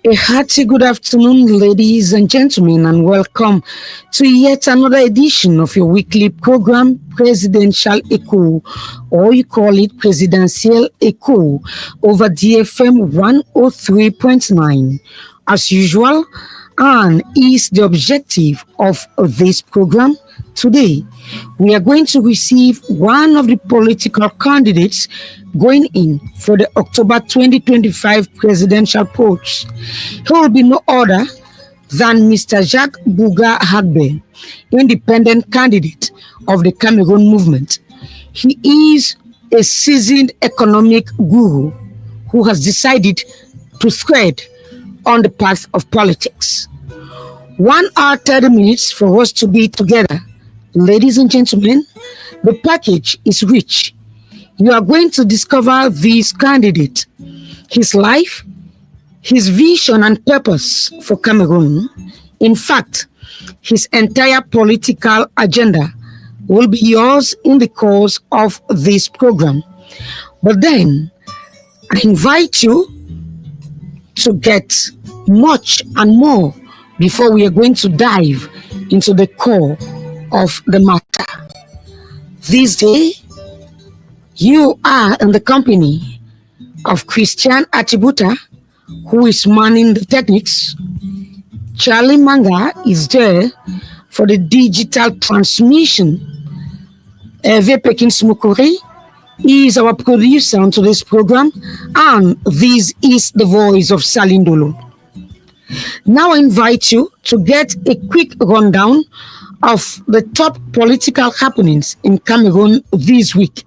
A hearty good afternoon, ladies and gentlemen, and welcome to yet another edition of your weekly program, Presidential Echo, or you call it Presidentielle Echo, over DFM 103.9. As usual, and is the objective of this program. Today, we are going to receive one of the political candidates going in for the October 2025 presidential polls. He will be no other than Mr. Jacques BOUGHA HAGBE, independent candidate of the Cameroon movement. He is a seasoned economic guru who has decided to thread on the path of politics. 1 hour 30 minutes for us to be together. Ladies and gentlemen, the package is rich. You are going to discover this candidate, his life, his vision and purpose for Cameroon. In fact, his entire political agenda will be yours in the course of this program. But then, I invite you to get much and more before we are going to dive into the core of the matter. This day, you are in the company of Christian Attibuta, who is manning the techniques. Charlie Manga is there for the digital transmission. Hervé Pekin-Smokori is our producer on today's program, and this is the voice of Salindolo. Now I invite you to get a quick rundown of the top political happenings in Cameroon this week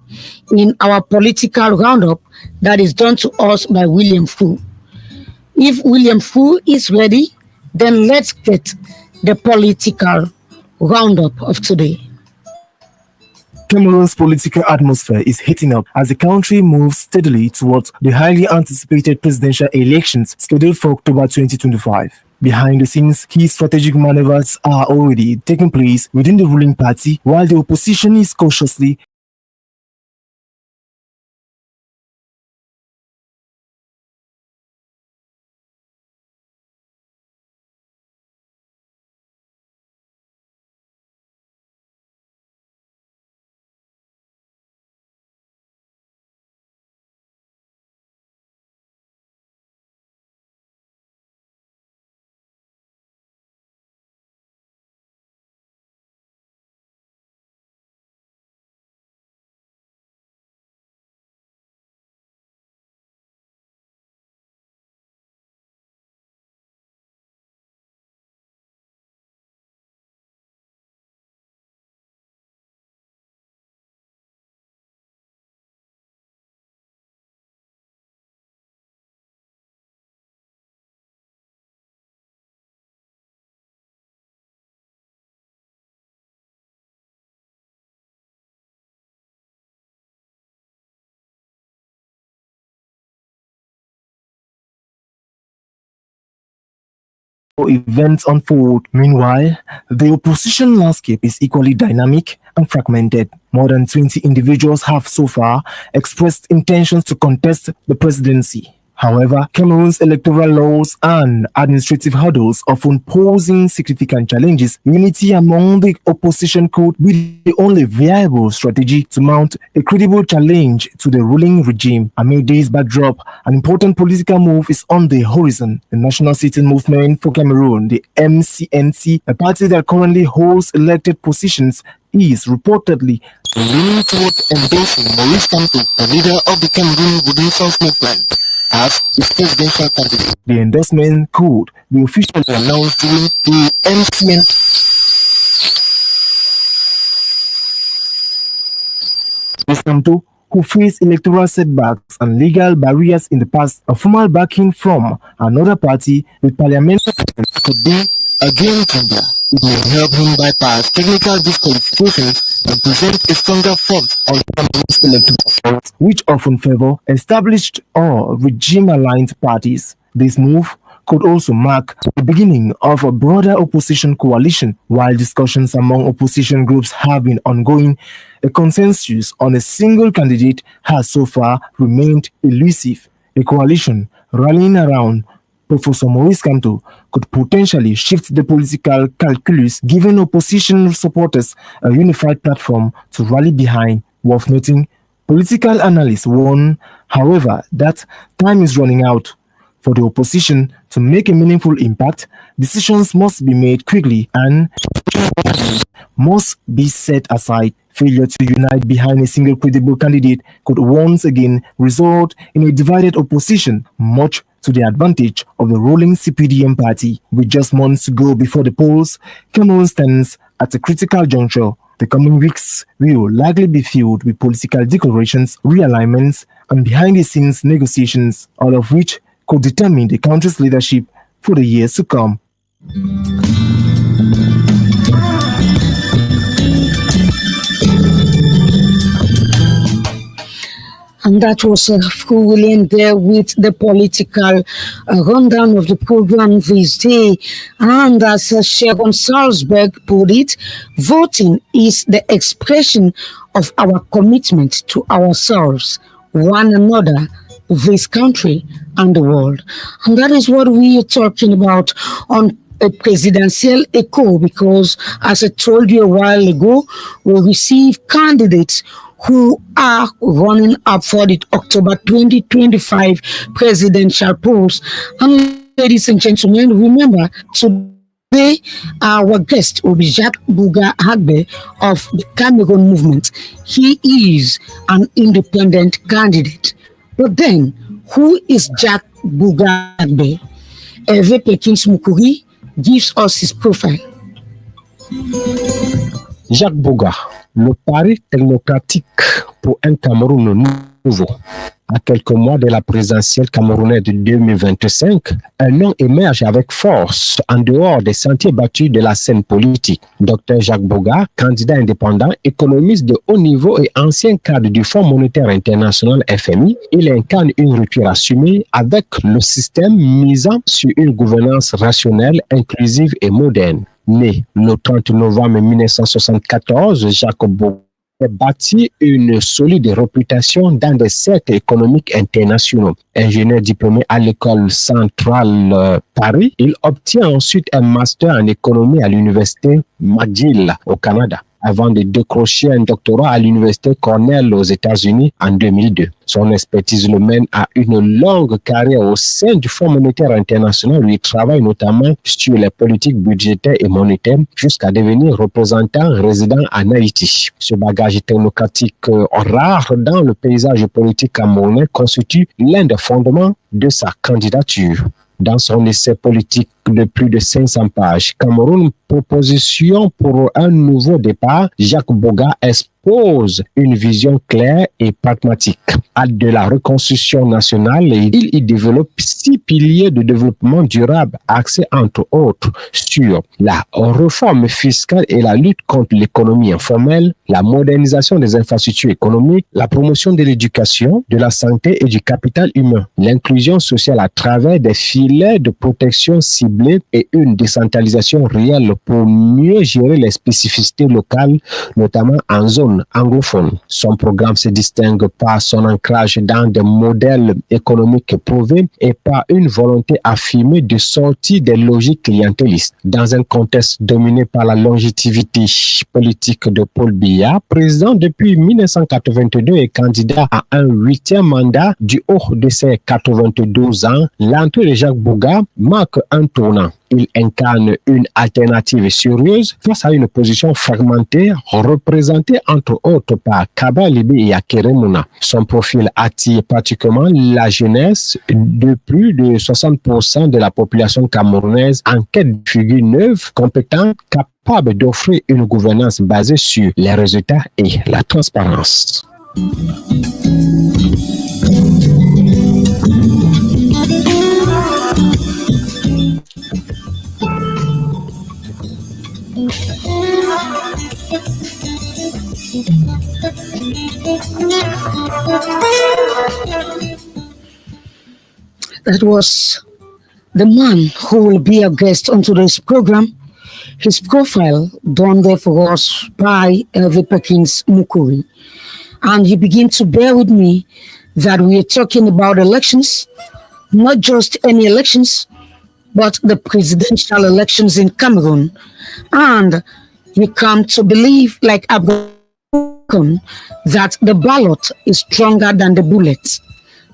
in our political roundup that is done to us by William Fu. If William Fu is ready, then let's get the political roundup of today. Cameroon's political atmosphere is heating up as the country moves steadily towards the highly anticipated presidential elections scheduled for October 2025. Behind the scenes, key strategic maneuvers are already taking place within the ruling party, while the opposition is cautiously events unfold. Meanwhile, the opposition landscape is equally dynamic and fragmented. More than 20 individuals have so far expressed intentions to contest the presidency. However, Cameroon's electoral laws and administrative hurdles often posing significant challenges. Unity among the opposition could be the only viable strategy to mount a credible challenge to the ruling regime. Amid this backdrop, an important political move is on the horizon. The National Sitting Movement for Cameroon, the MCNC, a party that currently holds elected positions, is reportedly leaning toward endorsing Maurice Kamto, the leader of the Cameroon Renaissance Movement, as its presidential candidate. The endorsement could be officially announced during the MCN. Kamto, who faced electoral setbacks and legal barriers in the past, a formal backing from another party with parliamentary could be a game changer. It may help him bypass technical disqualifications and present a stronger front on Cameroon's electoral front, which often favor established or regime-aligned parties. This move could also mark the beginning of a broader opposition coalition. While discussions among opposition groups have been ongoing, a consensus on a single candidate has so far remained elusive. A coalition rallying around Professor Maurice Kamto could potentially shift the political calculus, giving opposition supporters a unified platform to rally behind. Worth noting, political analysts warn, however, that time is running out. For the opposition to make a meaningful impact, decisions must be made quickly and must be set aside. Failure to unite behind a single credible candidate could once again result in a divided opposition, much to the advantage of the ruling CPDM party. With just months to go before the polls, Cameroon stands at a critical juncture. The coming weeks will likely be filled with political declarations, realignments, and behind-the-scenes negotiations, all of which could determine the country's leadership for the years to come. And that was Fru William there with the political rundown of the program this day. And as Sharon Salzberg put it, voting is the expression of our commitment to ourselves, one another, this country, and the world. And that is what we are talking about on a presidential echo, because as I told you a while ago, we receive candidates who are running up for the October 2025 presidential polls. And ladies and gentlemen, remember, today our guest will be Jacques BOUGHA HAGBE of the Cameroon movement. He is an independent candidate. But then, who is Jacques BOUGHA HAGBE? Hervé Perkins-Moukouri gives us his profile. Jacques BOUGHA, le pari technocratique pour un Cameroun nouveau. À quelques mois de la présidentielle camerounaise de 2025, un nom émerge avec force en dehors des sentiers battus de la scène politique. Dr Jacques BOUGHA, candidat indépendant, économiste de haut niveau et ancien cadre du Fonds monétaire international FMI, il incarne une rupture assumée avec le système misant sur une gouvernance rationnelle, inclusive et moderne. Né le 30 novembre 1974, Jacques BOUGHA a bâti une solide réputation dans des cercles économiques internationaux. Ingénieur diplômé à l'école centrale Paris, il obtient ensuite un master en économie à l'université McGill au Canada, avant de décrocher un doctorat à l'université Cornell aux États-Unis en 2002. Son expertise le mène à une longue carrière au sein du Fonds monétaire international où il travaille notamment sur les politiques budgétaires et monétaires jusqu'à devenir représentant résident en Haïti. Ce bagage technocratique rare dans le paysage politique camerounais constitue l'un des fondements de sa candidature. Dans son essai politique de plus de 500 pages, Cameroun, proposition pour un nouveau départ, Jacques BOUGHA expose une vision claire et pragmatique. De la reconstruction nationale, il y développe 6 piliers de développement durable, axés entre autres sur la réforme fiscale et la lutte contre l'économie informelle, la modernisation des infrastructures économiques, la promotion de l'éducation, de la santé et du capital humain, l'inclusion sociale à travers des filets de protection ciblés et une décentralisation réelle pour mieux gérer les spécificités locales, notamment en zone anglophone. Son programme se distingue par son ancrage dans des modèles économiques éprouvés et par une volonté affirmée de sortir des logiques clientélistes. Dans un contexte dominé par la longévité politique de Paul Biya, président depuis 1982 et candidat à un 8e mandat du haut de ses 92 ans, l'entrée de Jacques BOUGHA marque un tournant. Il incarne une alternative sérieuse face à une opposition fragmentée représentée entre autres par Kaba Libé et Akeremuna. Son profil attire particulièrement la jeunesse de plus de 60% de la population camerounaise en quête de figures neuves, compétentes, capables d'offrir une gouvernance basée sur les résultats et la transparence. That was the man who will be a guest on today's program. His profile done there for us by Hervé Perkins-Moukouri. And you begin to bear with me that we are talking about elections, not just any elections, but the presidential elections in Cameroon. And we come to believe, like Abraham, that the ballot is stronger than the bullet.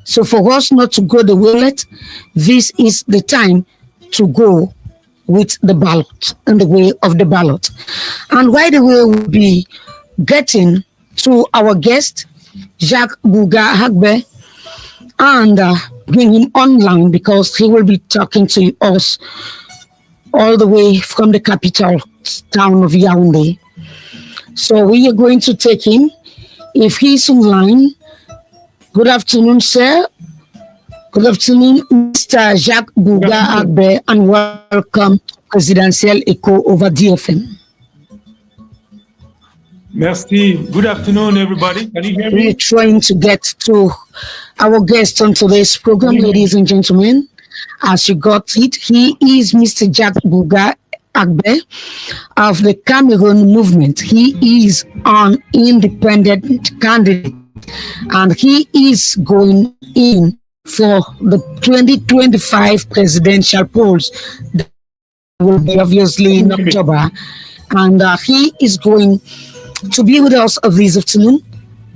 So for us not to go the bullet, this is the time to go with the ballot, in the way of the ballot. And right away, we'll be getting to our guest, Jacques BOUGHA HAGBE, and bring him online because he will be talking to us all the way from the capital town of Yaoundé. So we are going to take him. If he's online, good afternoon, sir. Good afternoon, Mr. Jacques BOUGHA HAGBE, and welcome to Presidentielle Echo over DFM. Merci. Good afternoon, everybody. Can you hear me? We're trying to get to our guest on today's program, ladies and gentlemen. As you got it, he is Mr. Jacques BOUGHA HAGBE of the Cameroon movement. He is an independent candidate, and he is going in for the 2025 presidential polls that will be obviously in October. And he is going to be with us this afternoon,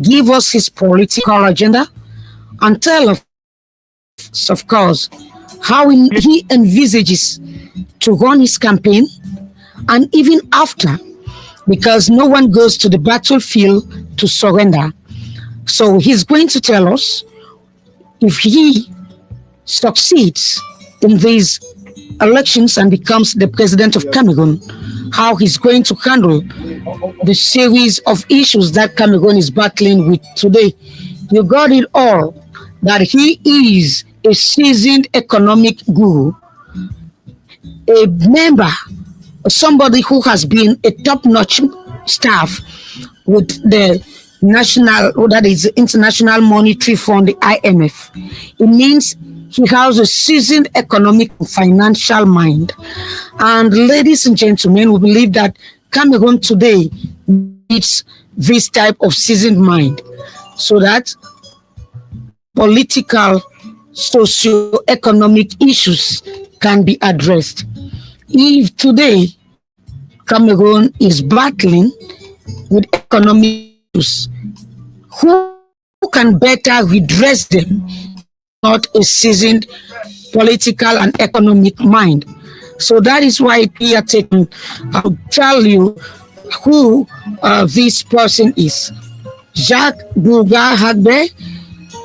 give us his political agenda, and tell us, of course, how he envisages to run his campaign, and even after, because no one goes to the battlefield to surrender. So he's going to tell us if he succeeds in these elections and becomes the president of Cameroon, how he's going to handle the series of issues that Cameroon is battling with today. You got it all, that he is a seasoned economic guru, a member, somebody who has been a top-notch staff with the that is International Monetary Fund, the IMF. It means he has a seasoned economic and financial mind. And ladies and gentlemen, we believe that Cameroon today needs this type of seasoned mind so that political, socio-economic issues can be addressed. If today Cameroon is battling with economic issues, who can better redress them? Not a seasoned political and economic mind. So that is why we are taking, I'll tell you who this person is. Jacques BOUGHA HAGBE.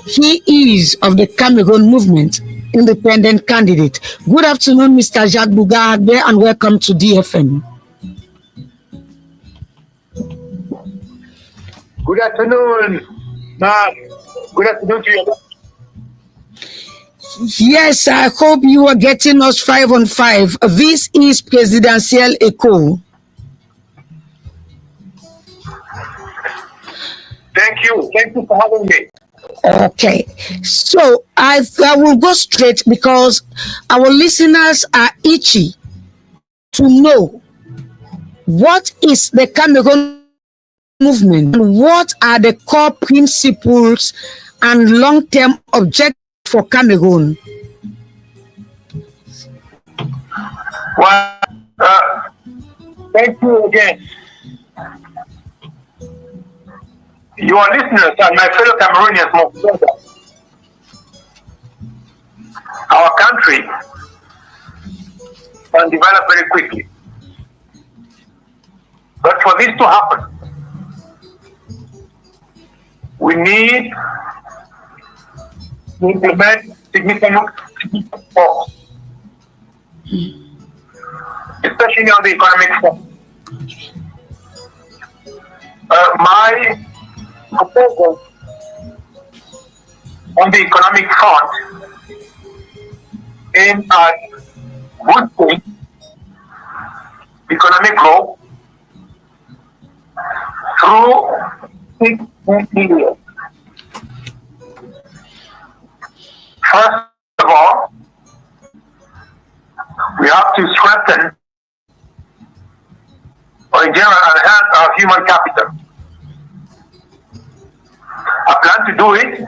He is of the Cameroon movement, independent candidate. Good afternoon, Mr. Jacques BOUGHA HAGBE, and welcome to DFM. Good afternoon, Mark. Good afternoon to you. Yes, I hope you are getting us 5 on 5. This is Presidentielle Echo. Thank you. Thank you for having me. Okay, so I will go straight because our listeners are itchy to know what is the Cameroon movement and what are the core principles and long-term objectives for Cameroon. Well, thank you again. Your listeners and my fellow Cameroonians must know that our country can develop very quickly. But for this to happen, we need to implement significant reforms, especially on the economic front. My proposal on the economic front aimed at boosting economic growth through 6 areas. First of all, we have to strengthen or in general enhance our human capital. I plan to do it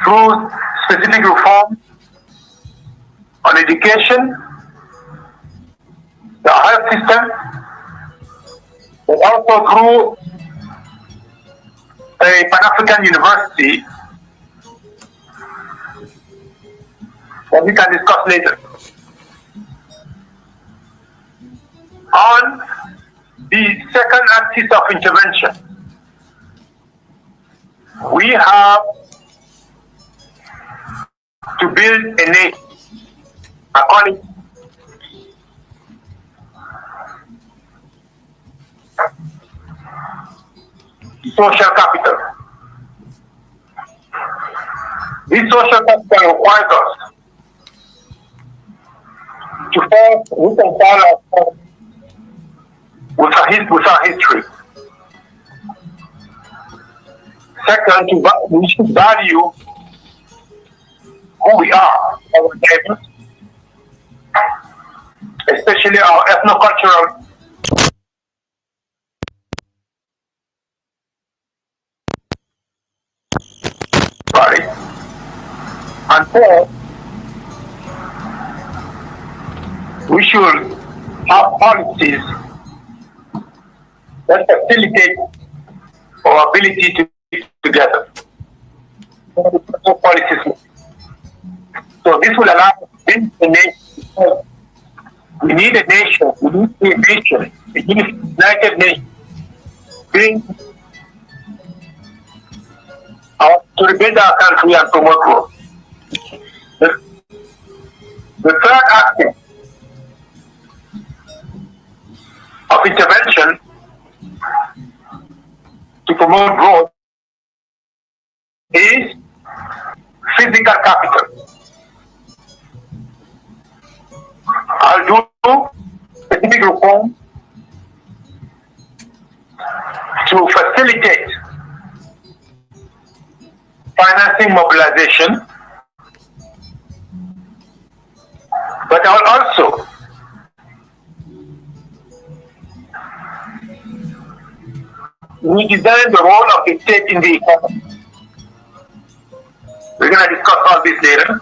through specific reforms on education, the health system, but also through a Pan-African university that we can discuss later. On the second axis of intervention, we have to build a nation according to social capital. This social capital requires us to first reconcile ourselves with our history. Second, we should value who we are, our neighbors, especially our ethno-cultural body. And fourth, we should have policies that facilitate our ability to live together. Policies. So this will allow us to build a nation. We need a nation. We need a nation. We need a united nation. To rebuild our country and promote growth. The third aspect of intervention to promote growth is physical capital. I'll do specific reforms to facilitate financing mobilization, but I will also redesign the role of the state in the economy. We're going to discuss all this later.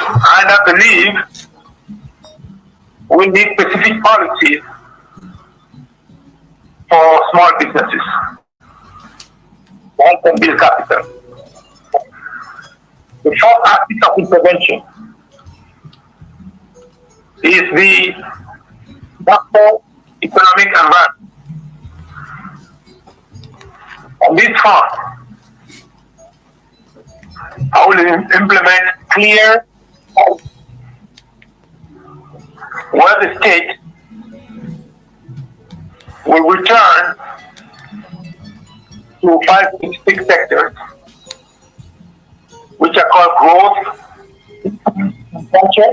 And I believe we need specific policies for small businesses. Small and build capital. The fourth aspect of intervention is the macroeconomic environment. On this front, I will implement clear where the state will return to 5 to 6 sectors, which are called growth, culture,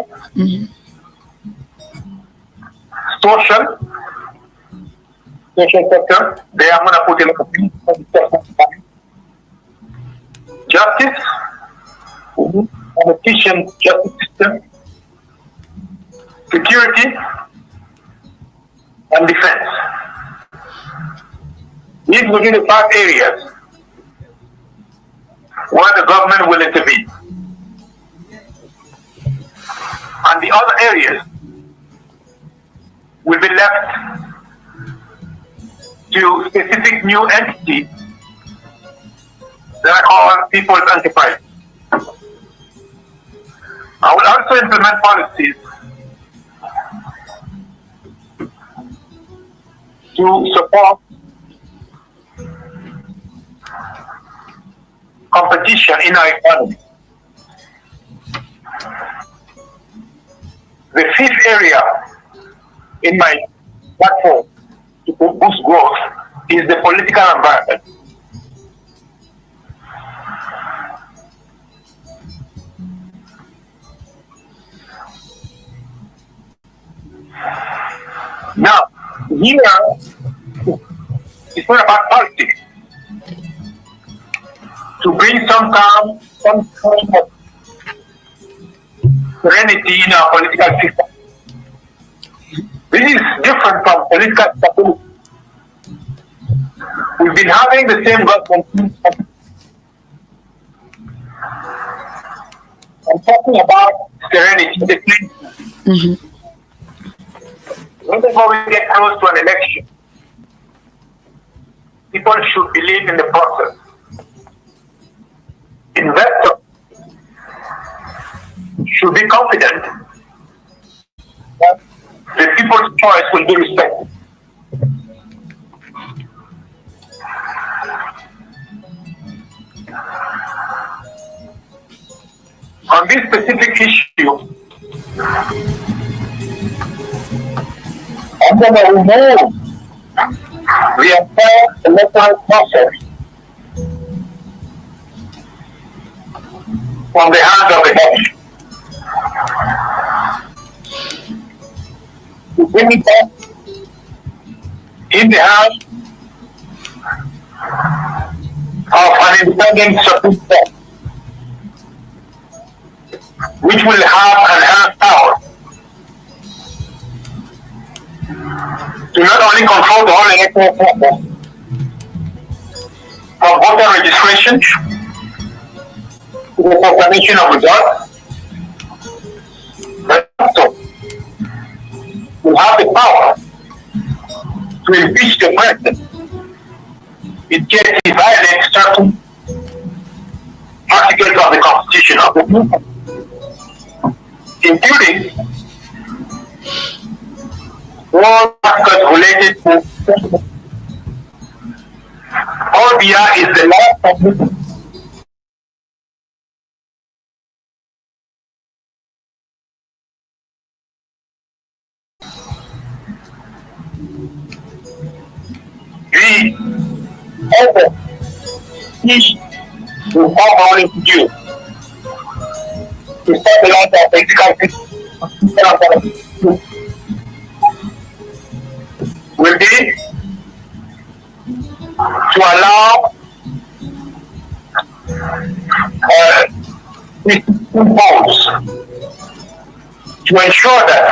social sector. There I'm going to put a lot of justice, an efficient justice system, security, and defense. These will be the 5 areas where the government will intervene. And the other areas will be left to specific new entities that are called people's enterprise. I will also implement policies to support competition in our economy. The 5th area in my platform to boost growth is the political environment. Now, here, it's not about politics. To bring some calm, some kind of serenity in our political system. This is different from political stability. We've been having the same government talking about serenity, whenever we get close to an election, people should believe in the process. Investors should be confident that the people's choice will be respected. On this specific issue, I'm going to remove the entire electoral process from the hands of the government. To bring it back in the hands of an independent Supreme Court, which will have enhanced power to not only control the whole electoral process, from voter registration to the proclamation of results, but also will have the power to impeach the president in case he violates certain articles of the Constitution of the movement, including all articles related to OBR is the last of we also teach to how only to do to stop the lot of executive will be to allow votes to ensure that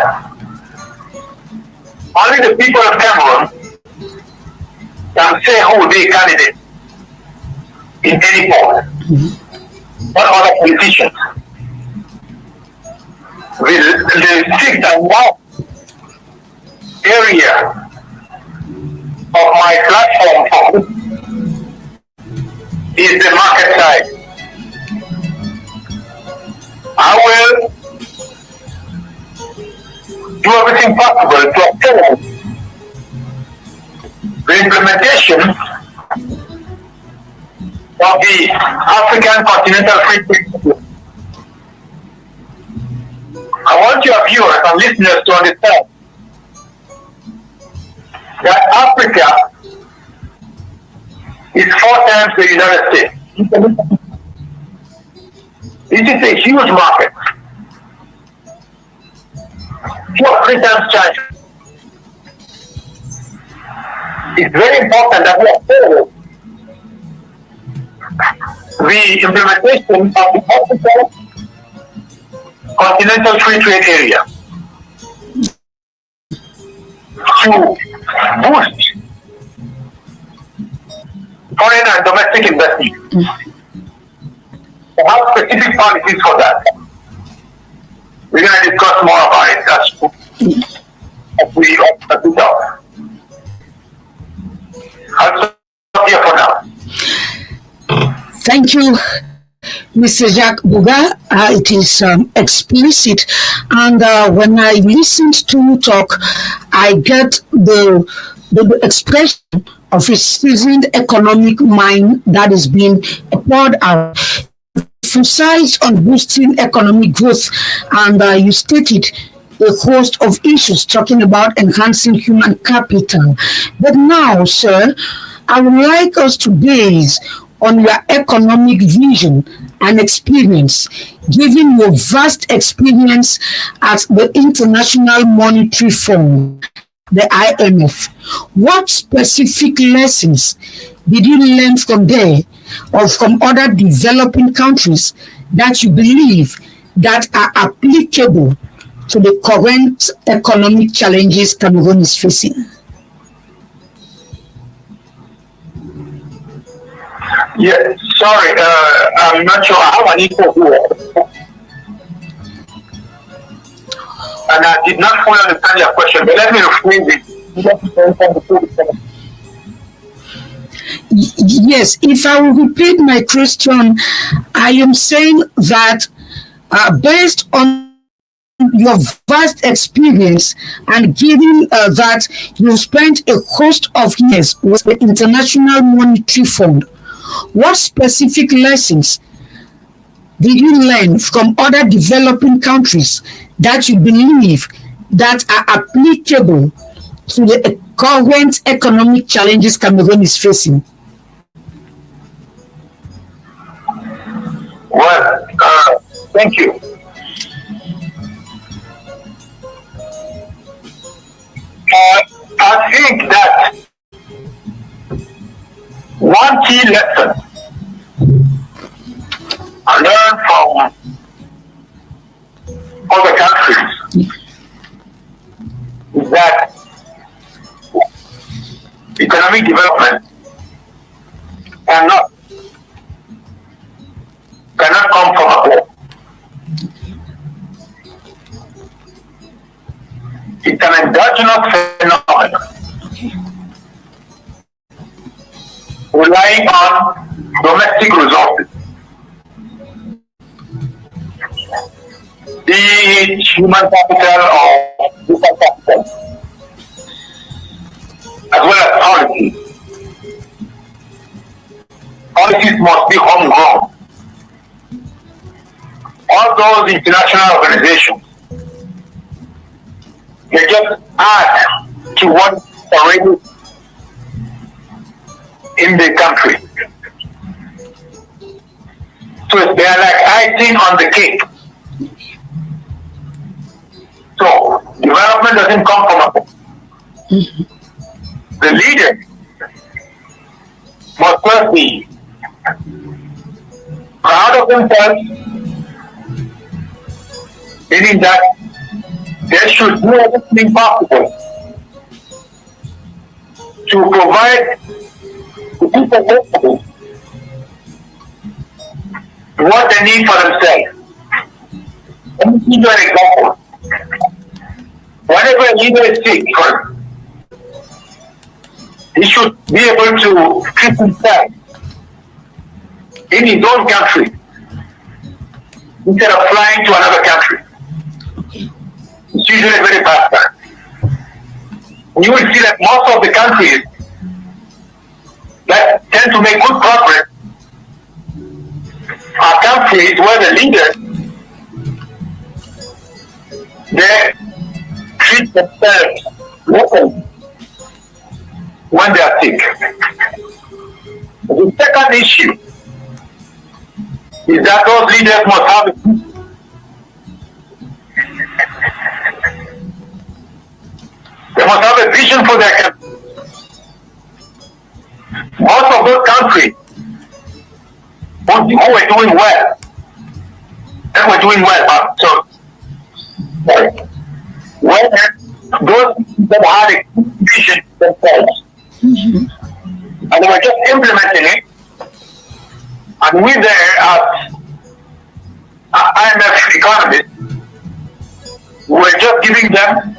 only the people of Cameroon can say who will be a candidate in any poll, not other politicians. The sixth and last area of my platform is the market side. I will do everything possible to obtain the implementation of the African Continental Free Trade Agreement. I want your viewers and listeners to understand that Africa is 4 times the United States. This is a huge market. 2 or 3 times China. It's very important that we follow the implementation of the African Continental Free Trade Area to boost foreign and domestic investment. We have specific policies for that. We're going to discuss more about it as we talk. I'll stop here for now. Thank you, Mr. Jacques BOUGHA. It is explicit, and when I listened to you talk, I get the expression of a seasoned economic mind that is being poured out. Emphasize on boosting economic growth, and you stated a host of issues talking about enhancing human capital. But now, sir, I would like us to base on your economic vision and experience, given your vast experience at the International Monetary Fund, the IMF. What specific lessons did you learn from there or from other developing countries that you believe that are applicable to the current economic challenges Cameroon is facing? Yeah, sorry, I'm not sure how I need to do it. and I did not fully understand your question, but let me rephrase it. Yes, if I will repeat my question, I am saying that based on your vast experience and given that you spent a host of years with the International Monetary Fund, what specific lessons did you learn from other developing countries that you believe that are applicable to the current economic challenges Cameroon is facing? Well, thank you. I think that one key lesson I learned from other countries is that economic development cannot come from above. It's an endogenous phenomenon relying on domestic resources, be it human capital or human capital, as well as policies. Policies must be homegrown. All those international organizations, they just add to what's already in the country. So they are like icing on the cake. So development doesn't come from above. The leader must first be proud of themselves, meaning that they should do everything possible to provide the people possible what they need for themselves. Let me give you an example. Whenever a leader is sick, he should be able to treat himself in his own country instead of flying to another country. It's usually a very bad time. You will see that most of the countries that tend to make good progress are countries where the leaders, they treat themselves locally when they are sick. The second issue is that those leaders must have a vision for their country. Most of those countries who were doing well, when those that had a vision themselves, and they were just implementing it, and we there as IMF economists, we were just giving them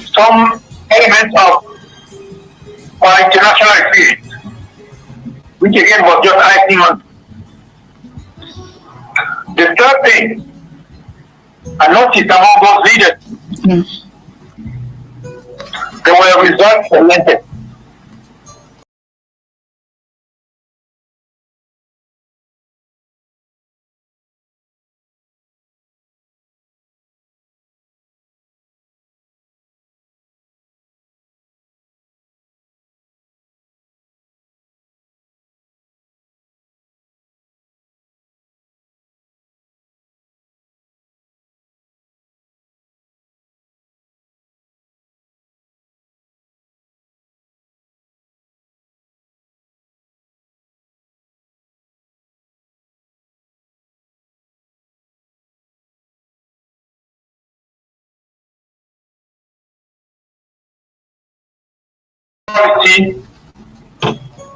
some elements of our international experience, which again was just icing on. The third thing I noticed among those leaders, they were results oriented.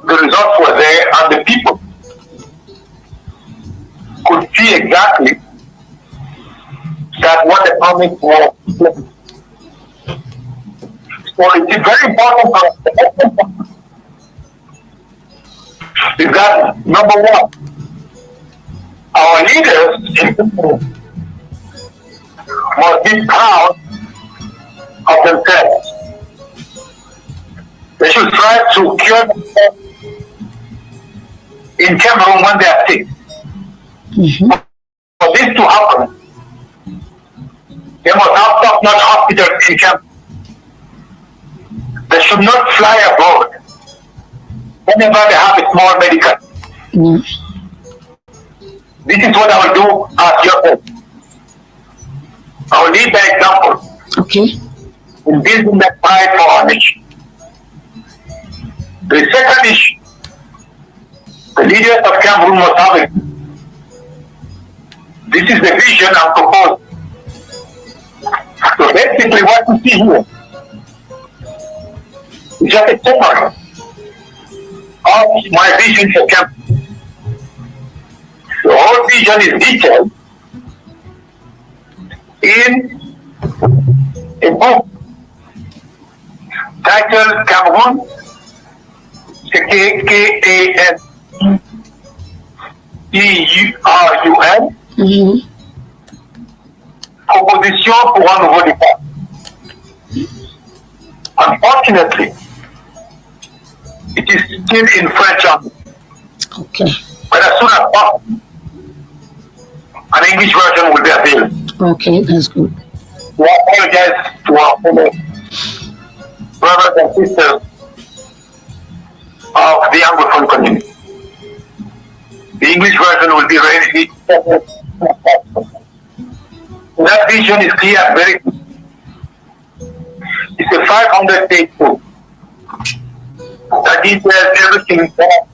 The results were there, and the people could see exactly and what the promise was. So it is very important for us is that, number one, our leaders must be proud of themselves. They should try to cure themselves in Cameroon when they are sick. For this to happen, they must have top-notch hospitals in Cameroon. They should not fly abroad whenever they have a small medical. This is what I will do as your host. I will lead by example. Okay. In building that pride for our nation. The second issue, the leaders of Cameroon must have it. This is the vision I propose. So basically what you see here is just a summary of my vision for Cameroon. The whole vision is detailed in a book titled Cameroon, K-A-M-E-U-R-U-N, Proposition pour un nouveau départ. Unfortunately, it is still in French only. Okay. But as soon as possible, an English version will be available. Okay, that's good. We apologize to our fellow brothers and sisters of the Anglophone community. The English version will be ready. That vision is clear and very good. It's a 500-page book that details everything that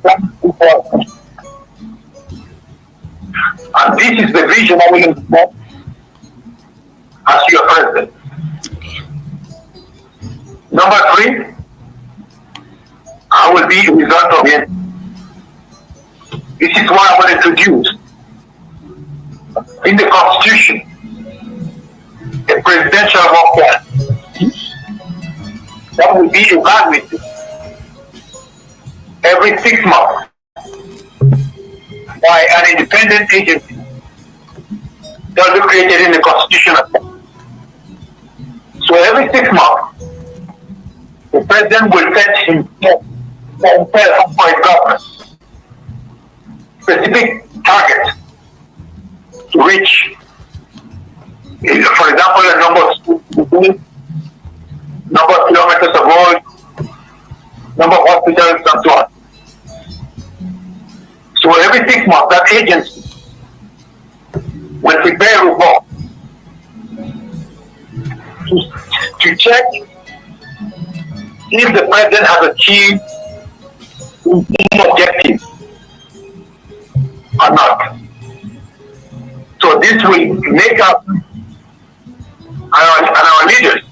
and this is the vision I will implement as your president. Number 3, I will be a result of it. This is what I will introduce in the Constitution, a presidential work plan that will be evaluated every 6 months by an independent agency that will be created in the Constitution. So every 6 months, the president will set himself for his government specific targets to reach, for example, the number of schools, number of kilometers of road, number of hospitals, and so on. So every 6 months, that agency will prepare a report to check if the president has achieved his objective or not. So this will make up our leaders,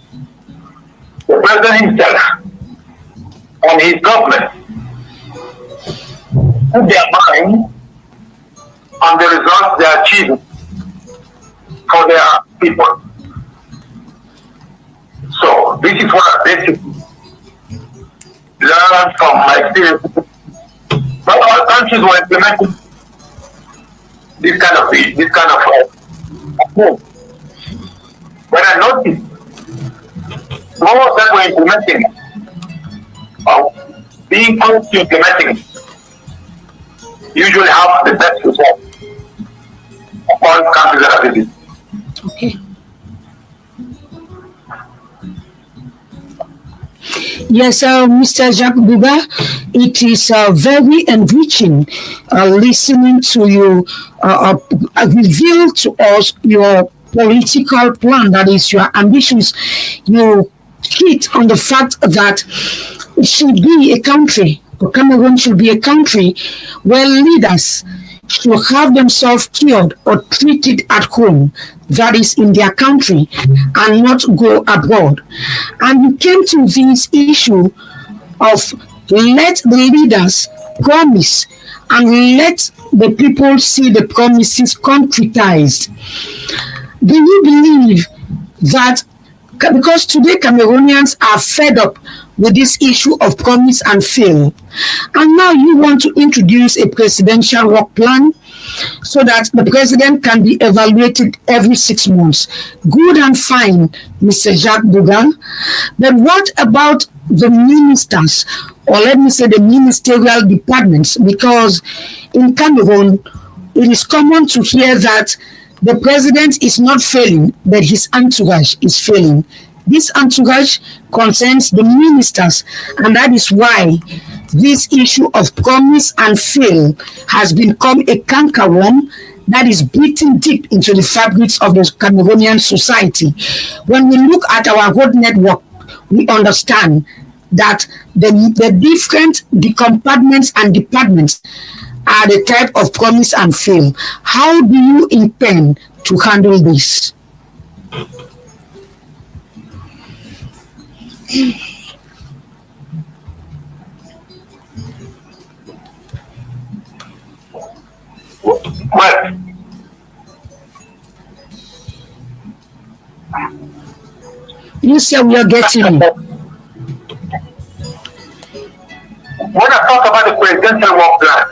the president himself, and his government, put their mind on the results they are achieving for their people. So this is what I basically learned from my experience. Not all countries were implementing this kind of approach. When I noticed most of them were implementing it, or being close to implementing it, usually have the best results of all countries that are visited. Okay. Yes, Mr. Jacques BOUGHA, it is very enriching listening to you reveal to us your political plan, that is your ambitions. You hit on the fact that it should be a country, Cameroon should be a country where leaders should have themselves cured or treated at home, that is in their country, and not go abroad. And you came to this issue of let the leaders promise and let the people see the promises concretized. do you believe that because today Cameroonians are fed up with this issue of promise and fail, and now you want to introduce a presidential work plan so that the president can be evaluated every 6 months? Good and fine, Mr. Jacques BOUGHA, but what about the ministers, or let me say the ministerial departments? Because in Cameroon, it is common to hear that the president is not failing, but his entourage is failing. This entourage concerns the ministers, and that is why this issue of promise and fail has become a cankerworm that is beating deep into the fabrics of the Cameroonian society. When we look at our road network, we understand that the different compartments and departments are the type of promise and fail. How do you intend to handle this? Well, You say we are getting when I talk about the presidential work plan,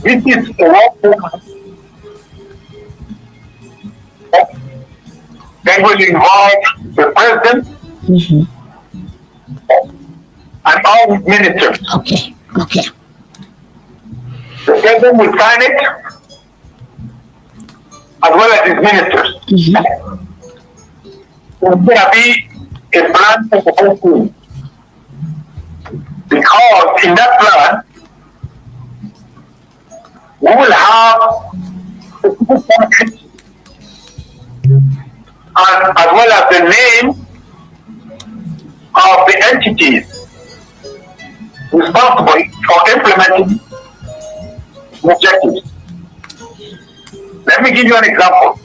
this is a work plan that will involve the president and all his ministers. Okay. The president will sign it as well as his ministers. There's going to be a plan for the whole thing. Because in that plan, we will have specific benefits and as well as the name of the entities responsible for implementing the objectives. Let me give you an example.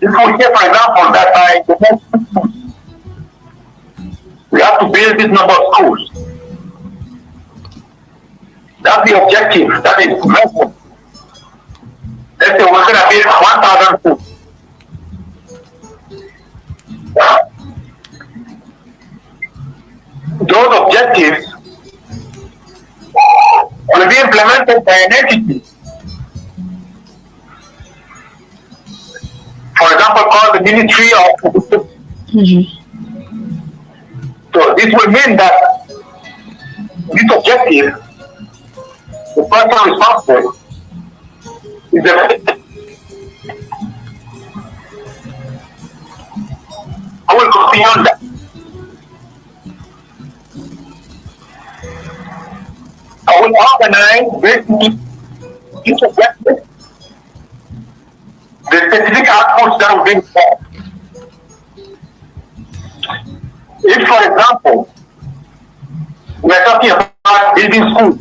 If we say, for example, that by the next 6 months, we have to build this number of schools. That's the objective. That is measurement. Let's say we're going to build 1,000 schools. Those objectives will be implemented by an entity. For example, called the Ministry of So this will mean that this objective, the person responsible, is the I will go beyond that. I will organize basically each objective, the specific outputs that will be involved. If, for example, we are talking about building schools,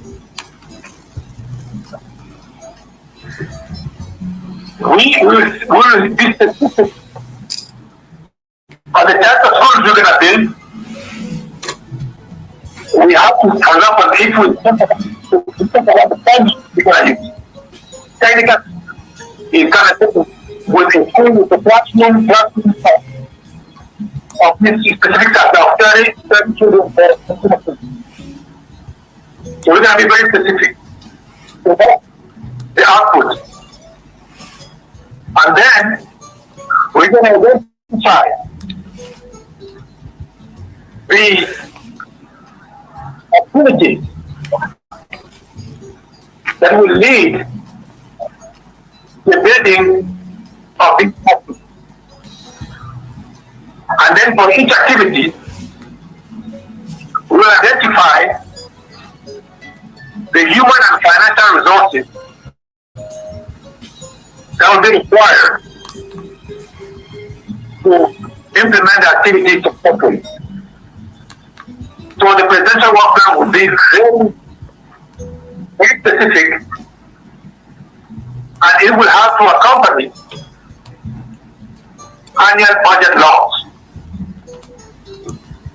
we will be specific on the type of schools we're going to build. We have to, for example, if we talk about the funds we're going to use, technically, it's going to be with a school with a classroom of this specific type of 30 children. So we're going to be very specific. So that's the output. And then we're going to identify the activities that will lead to the building of this output. And then for each activity, we will identify the human and financial resources that will be required to implement the activities successfully. So the presidential work plan will be very specific, and it will have to accompany annual budget laws,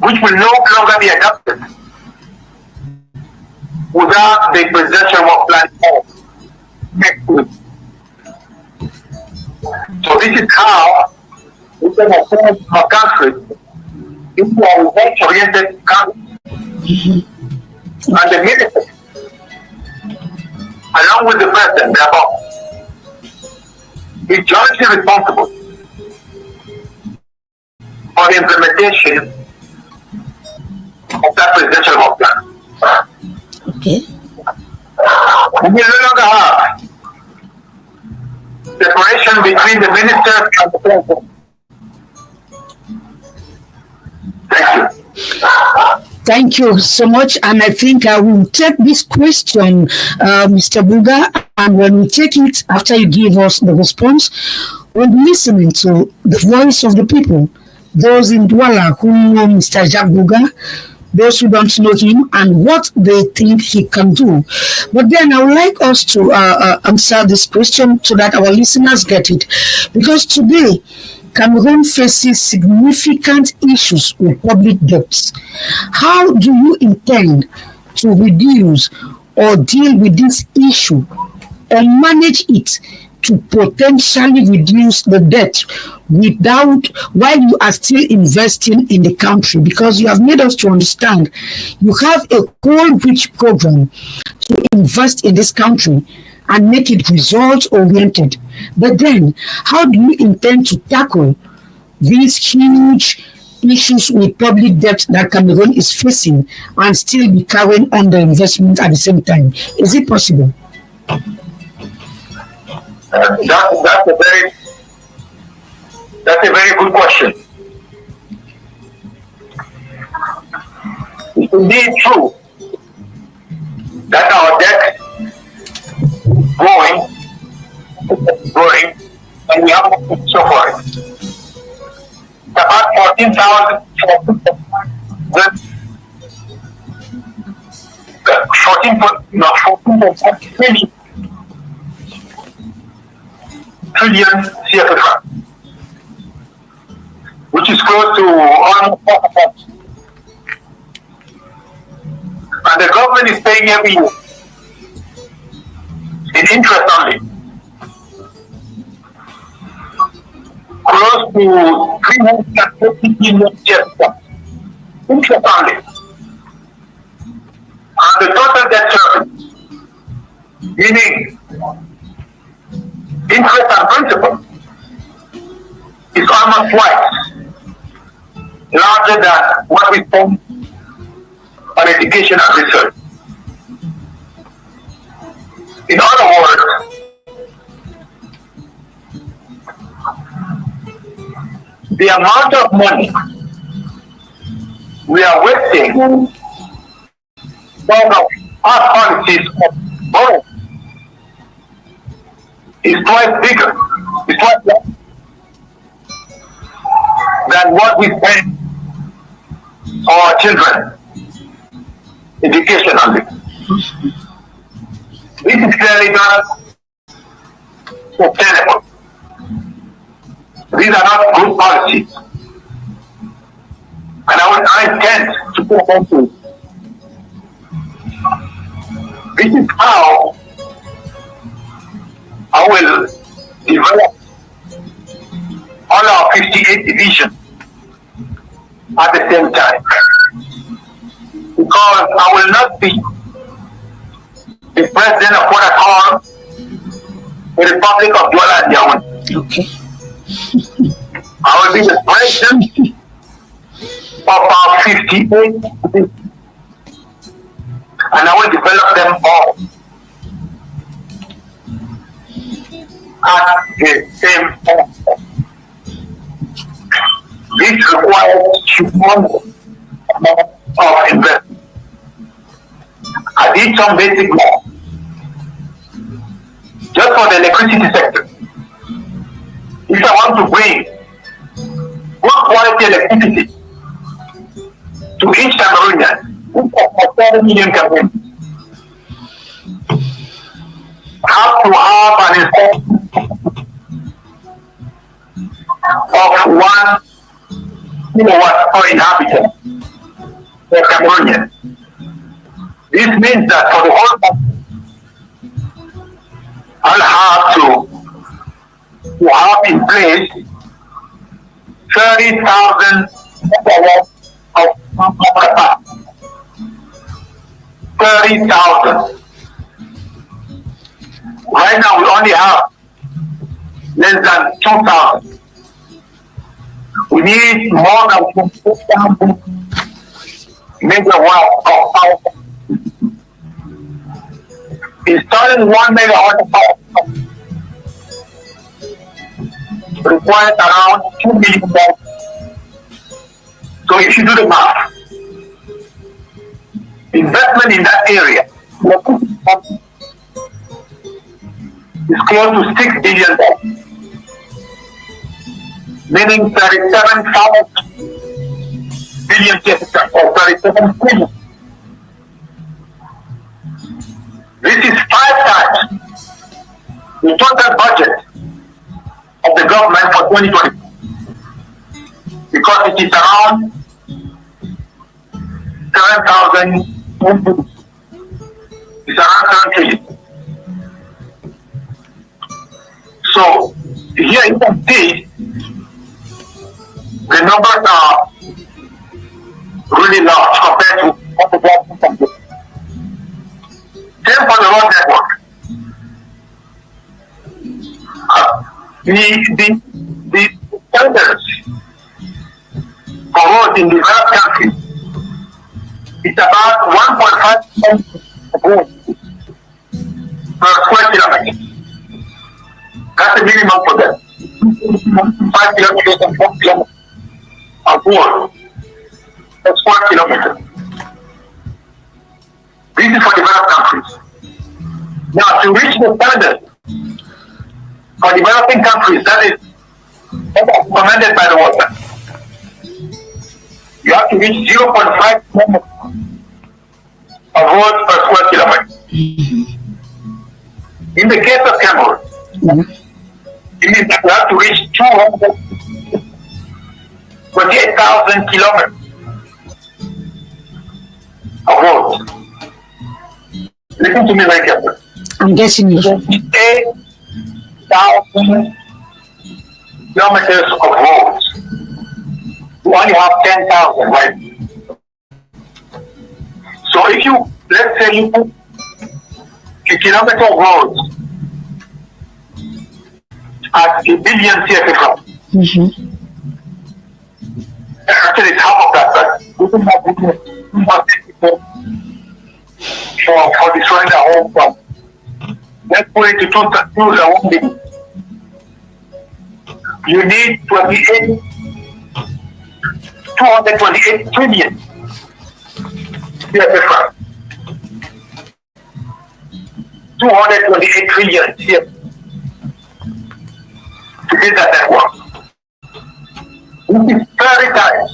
which will no longer be adopted without the presidential work plan next week. this is how we can afford our country into a results-oriented country. And the minister, along with the president, therefore, is jointly responsible for the implementation of that presidential work plan. Okay. We will no longer have separation between the ministers and the president. Thank you. Thank you so much. And I think I will take this question, Mr. Bougha, and when we take it, after you give us the response, we'll be listening to the voice of the people, those in Douala who know Mr. Jacques BOUGHA, those who don't know him, and what they think he can do. But then I would like us to answer this question so that our listeners get it. Because today, Cameroon faces significant issues with public debts. How do you intend to reduce or deal with this issue or manage it to potentially reduce the debt while you are still investing in the country? Because you have made us to understand you have a whole rich program to invest in this country and make it results-oriented. But then, how do you intend to tackle these huge issues with public debt that Cameroon is facing and still be carrying on the investment at the same time? Is it possible? That's a very good question. It's indeed true that our debt growing, and we have to so for it. About 14.3 trillion CFA, which is close to almost 4%. And the government is paying every year in interest only close to 350 billion CFA. Interest only. And the total debt service, meaning interest and principal, is almost twice larger than what we spend on education and research. In other words, the amount of money we are wasting because of our policies of borrowing is twice bigger, is twice less than what we spend on our children education only. This is clearly not sustainable. These are not good policies. And I intend to put on to it. This is how I will develop all our 58 divisions at the same time. Because I will not be the president of what I call the Republic of Douala and 𝐻𝐻. Okay. I will be the president of our 58 divisions. And I will develop them all at the same time. This requires humongous amount of investment. I did some basic law just for the electricity sector. If I want to bring good quality electricity to each Cameroonian, who has 7 million Cameroonians, have to have an installment of 1 kilowatt per inhabitant per Cameroonian. This means that for the whole country, I'll have to to have in place 30,000 megawatts of capacity. 30,000. Right now we only have less than 2,000. We need more than 2,000 megawatts of power. Installing 1 megawatt of power requires around $2 million. So if you do the math, investment in that area is close to $6 billion, meaning 37,000 billion or 37 billion. This is 5 times the total budget of the government for 2020, because it is around 7,000. It's around 7 trillion. So here you can see the numbers are really large compared to what the government can do. Same for the road network. The standards for roads in developed countries is about 1.5 of roads per square kilometer. That's the minimum for them. 5 kilometers and 4 kilometers of road per square kilometer. This is for developed countries. Now, to reach the standard for developing countries, that is recommended by the Water, you have to reach 0.5 kilometers of roads per square kilometer. In the case of Cameroon, it means that you have to reach 228,000 kilometers of roads. Listen to me very carefully. I'm guessing you. 8,000 kilometers of roads. We only have 10,000, right? So if you, let's say you put a kilometer of roads at $1 billion CFA, actually it's half of that, but we don't have people for destroying their home from. Let's put it to 1 billion. You need 228 trillion CFA. 228 trillion CFA to get that network. This is 30 times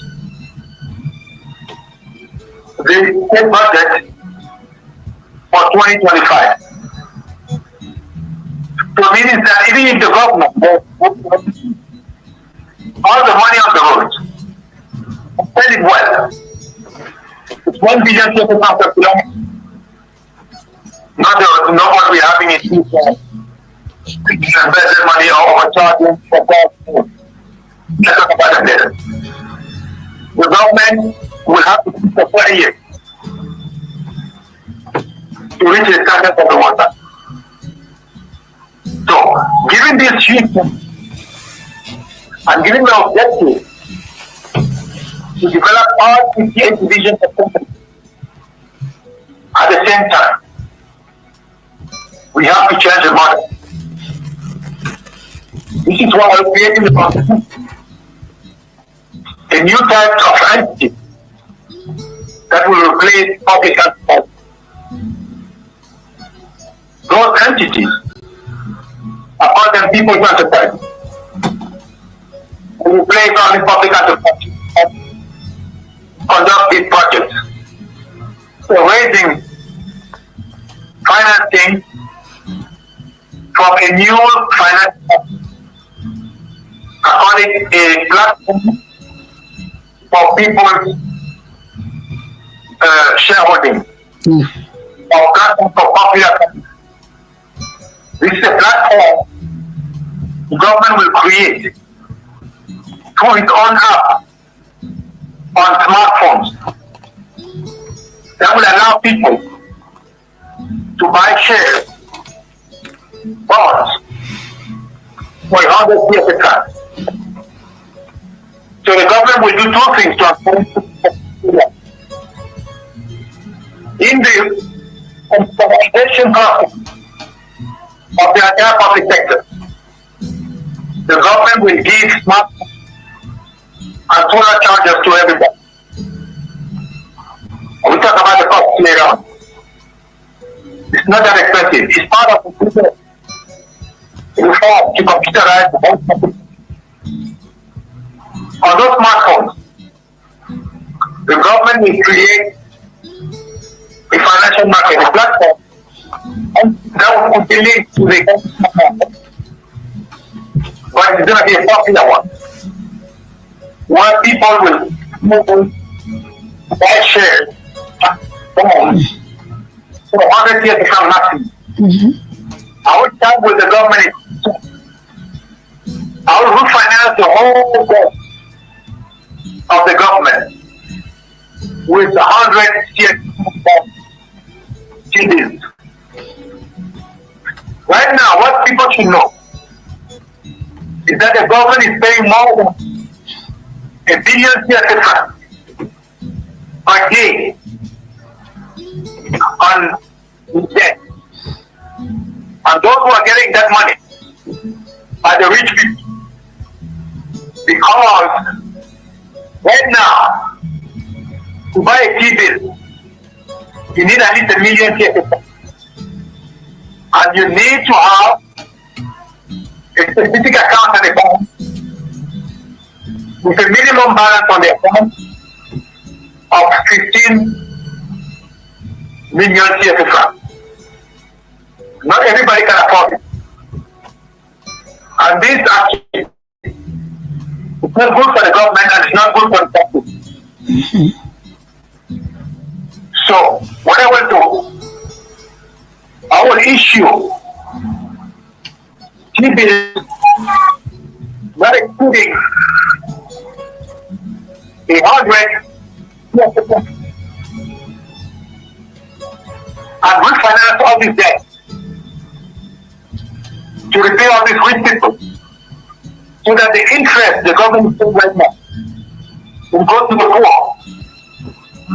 the state budget for 2025. So meaning that even if the government all the money on the road, spend it well. It's 1 billion per kilometer. Not what we're having in Houston. Invested money or overcharging for cost. Let's talk about that later. The government will have to keep for 40 years to reach the standard of the water. So, given this huge and given the objective to develop all 58 divisions of companies at the same time, we have to change the model. This is why we're creating the constitution, a new type of entity that will replace public enterprise. Those entities are called them people's enterprise. We replace only public enterprise, conduct these projects. So raising financing from a new finance, I call it a platform for people's shareholding, or platform for popular. This is a platform the government will create through its own app on smartphones that will allow people to buy shares, bonds, for 100 years at a time. So the government will do two things to avoid in the privatization process of the entire public sector. The government will give smart and solar chargers to everybody. We talk about the cost later on. It's not that expensive. It's part of the reform to computerize the whole public. On those smartphones, the government will create a financial market, a platform, and that will be linked to the consumer market. But it's going to be a popular one, where people will buy shares, bonds, for 100 years to come maximum. I will start with the government. I will refinance the whole debt of the government with 100 years CDs. Right now, what people should know is that the government is paying more than $1 billion per day on debt. And those who are getting that money are the rich people. Because right now, to buy a TV, you need at least $1 million. And you need to have a specific account on the bank with a minimum balance on the account of 15 million CFA. Not everybody can afford it. And this actually is not good for the government and it's not good for the people. So, what I will do, I will issue T-bills not exceeding 100 and refinance all these debts to repay all these rich people so that the interest the government is paying right now will go to the poor.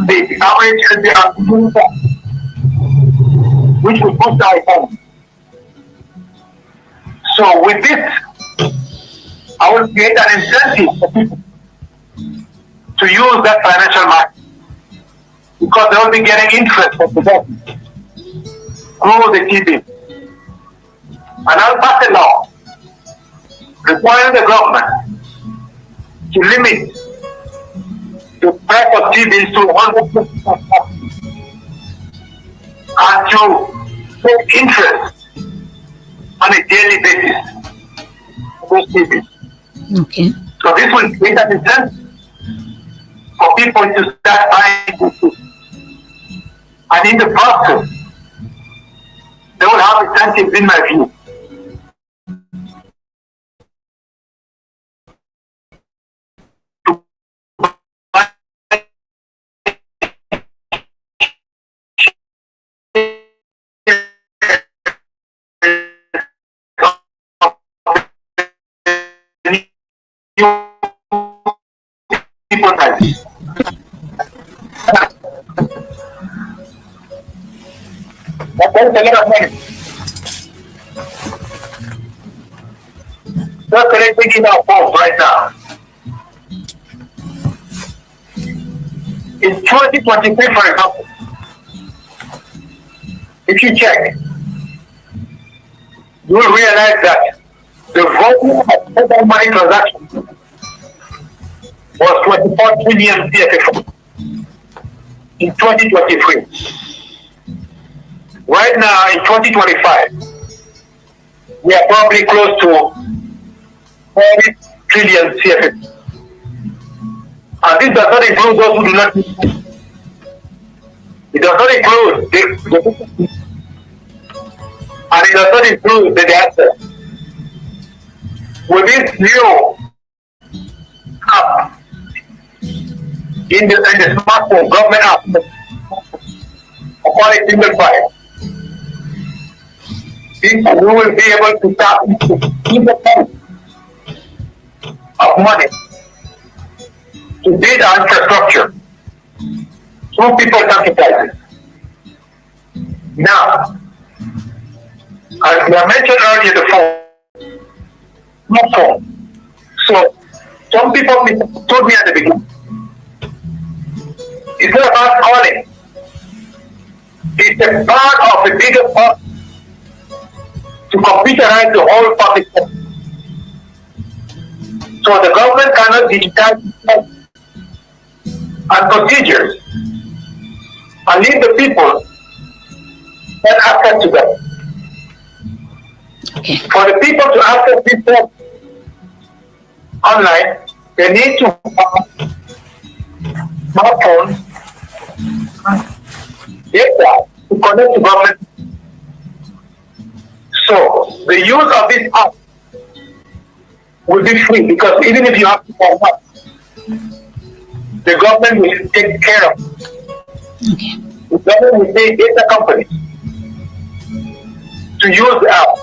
The average should be at 2%, which will boost our economy. So with this, I will create an incentive for people to use that financial market because they will be getting interest from the government through the TV. And I'll pass a law requiring the government to limit the price of TVs to 100% and to take interest on a daily basis for those TVs. Okay. So this will create an incentive for people to start buying this. And in the process, they will have incentives in my view. That's a lot of money. Just collecting in our phones right now. In 2023, for example, if you check, you will realize that the volume of mobile money transactions was 24 trillion CFA in 2023. Right now, in 2025, we are probably close to 40 trillion CFA. And this does not include those who do not need it. It does not include and it does not include the diaspora. with this new app in the smartphone, government app, upon a single file, we will be able to tap into the of money to build our infrastructure through people's enterprises. Now, as I mentioned earlier, the phone, not phone. So, some people told me at the beginning, it's not about calling. It's a part of the bigger part to computerize the whole public sector. So the government cannot digitize and procedures and leave the people and access to them. Okay. For the people to access this stuff online, they need to have smartphones, data to connect to government. So the use of this app will be free, because even if you have to call up, the government will take care of it. Okay. The government will pay data companies to use the app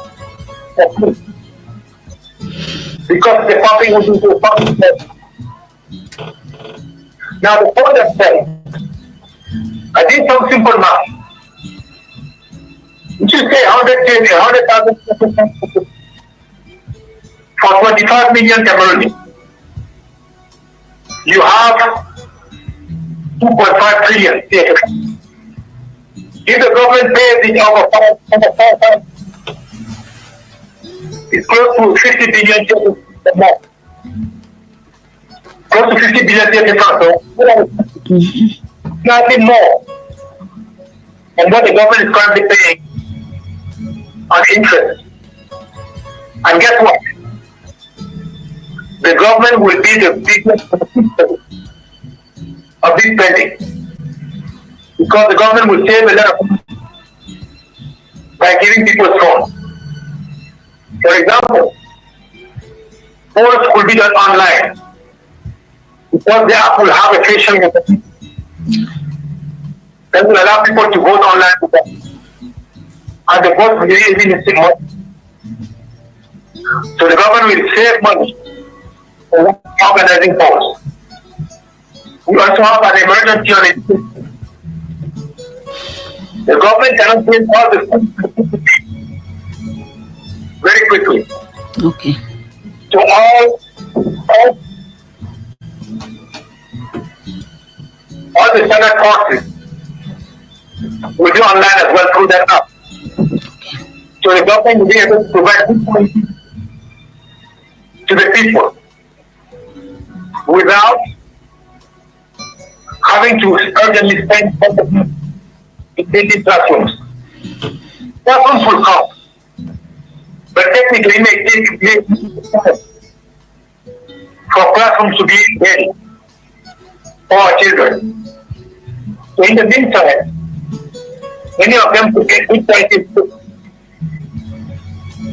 for free, because the public will do the public service. Now the point of saying, I did some simple math. You should say 100,000 for 25 million Cameroonians. You have 2.5 trillion. If the government pays it over 5, it's close to 50 billion a month. Close to 50 billion so slightly more than what the government is currently paying on interest. And guess what? The government will be the biggest beneficiary of this spending, because the government will save a lot of money by giving people phones. For example, polls could be done online, because the app will have a facial recognition that will allow people to vote online with them. And the vote will be easy in 6 months. So the government will save money for organizing polls. We also have an emergency on it. The government cannot bring all the funds very quickly. Okay. So all the standard courses will be online as well through that app. So the government will be able to provide information to the people without having to urgently spend money in building classrooms. Classrooms will come, but technically it may take time for classrooms to be ready for our children. So in the meantime, many of them could get good quality food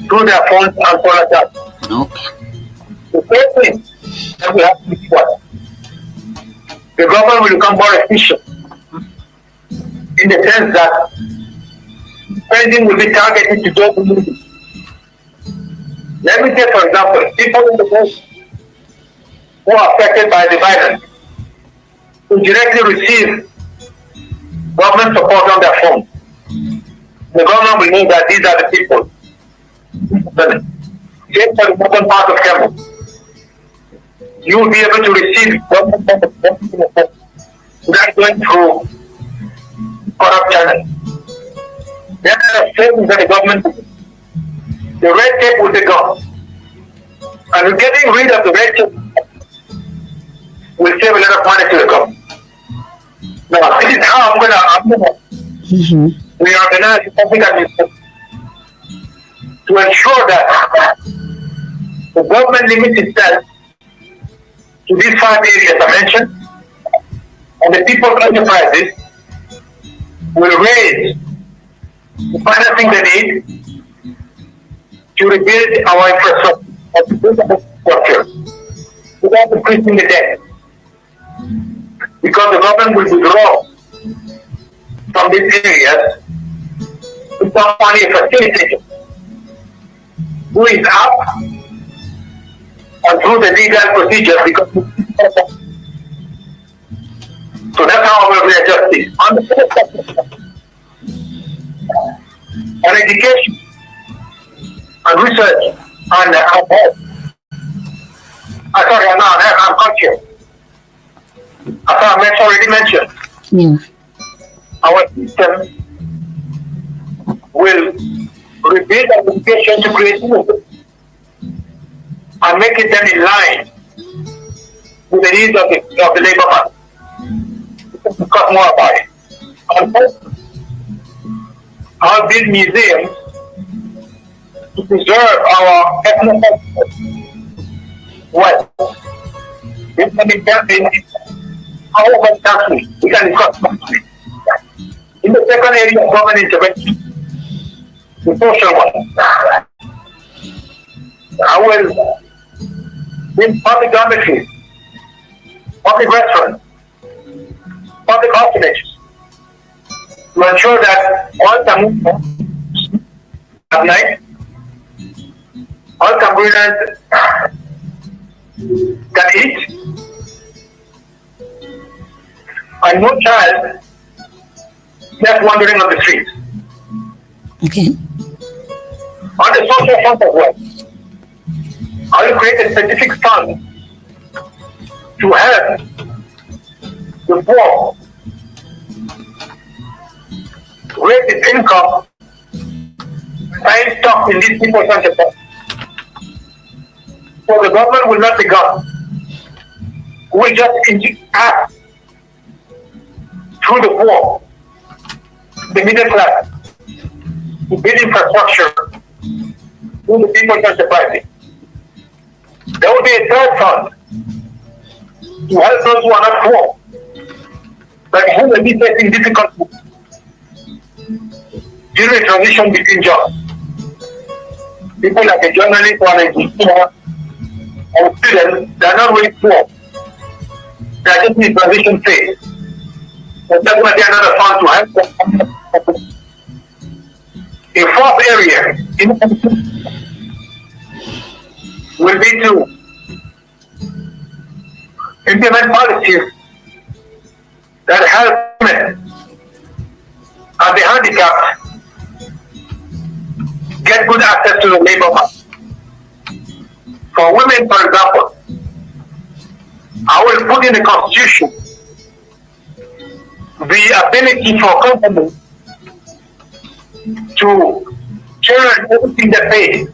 through their phones and so like that. Okay. The third thing that we have to be what? The government will become more efficient in the sense that spending will be targeted to those who need it. Let me say, for example, people in the West who are affected by the violence will directly receive government support on their phone. The government will know that these are the people. Say for the northern part of Cameroon, you will be able to receive government support without going through corrupt channels. There are things that the government, the red tape will be gone. And getting rid of the red tape will save a lot of money to the government. Now, this is how I'm gonna reorganize the public administration to ensure that the government limits itself to these 5 areas I mentioned, and the people's enterprises will raise the financing they need to rebuild our infrastructure of the structure without increasing the debt. Because the government will withdraw from these areas without only a facilitator who is up and through the legal procedure because so that's how we will adjust this. On the first on education and research and health. Sorry, I'm conscious. As I already mentioned, our system will rebuild our education to create movement and make it then in line with the needs of the labor market. We'll discuss more about it. And I'll build museums to preserve our ethnic wealth. In our own country, we can discuss more. In the second area of government intervention, the social one, I will build public dormitories, public restaurants, public orphanages, to ensure that all Cameroonians at night, all Cameroonians can eat, and no child left wandering on the streets. Okay. On the social front as well, I will create a specific fund to help the poor raise its income, buy stock in these people's enterprise. So the government will not be gone. We will just act through the poor, the middle class, to build infrastructure through the people's enterprise. There will be a third fund to help those who are not poor, but who will be facing difficulties during the transition between jobs. People like a journalist or an engineer or students, they are not really poor. They are just in the transition phase. So that's going to be another fund to help them. A fourth area will be to implement policies that help women and the handicapped get good access to the labor market. For women, for example, I will put in the Constitution the ability for companies to turn everything they pay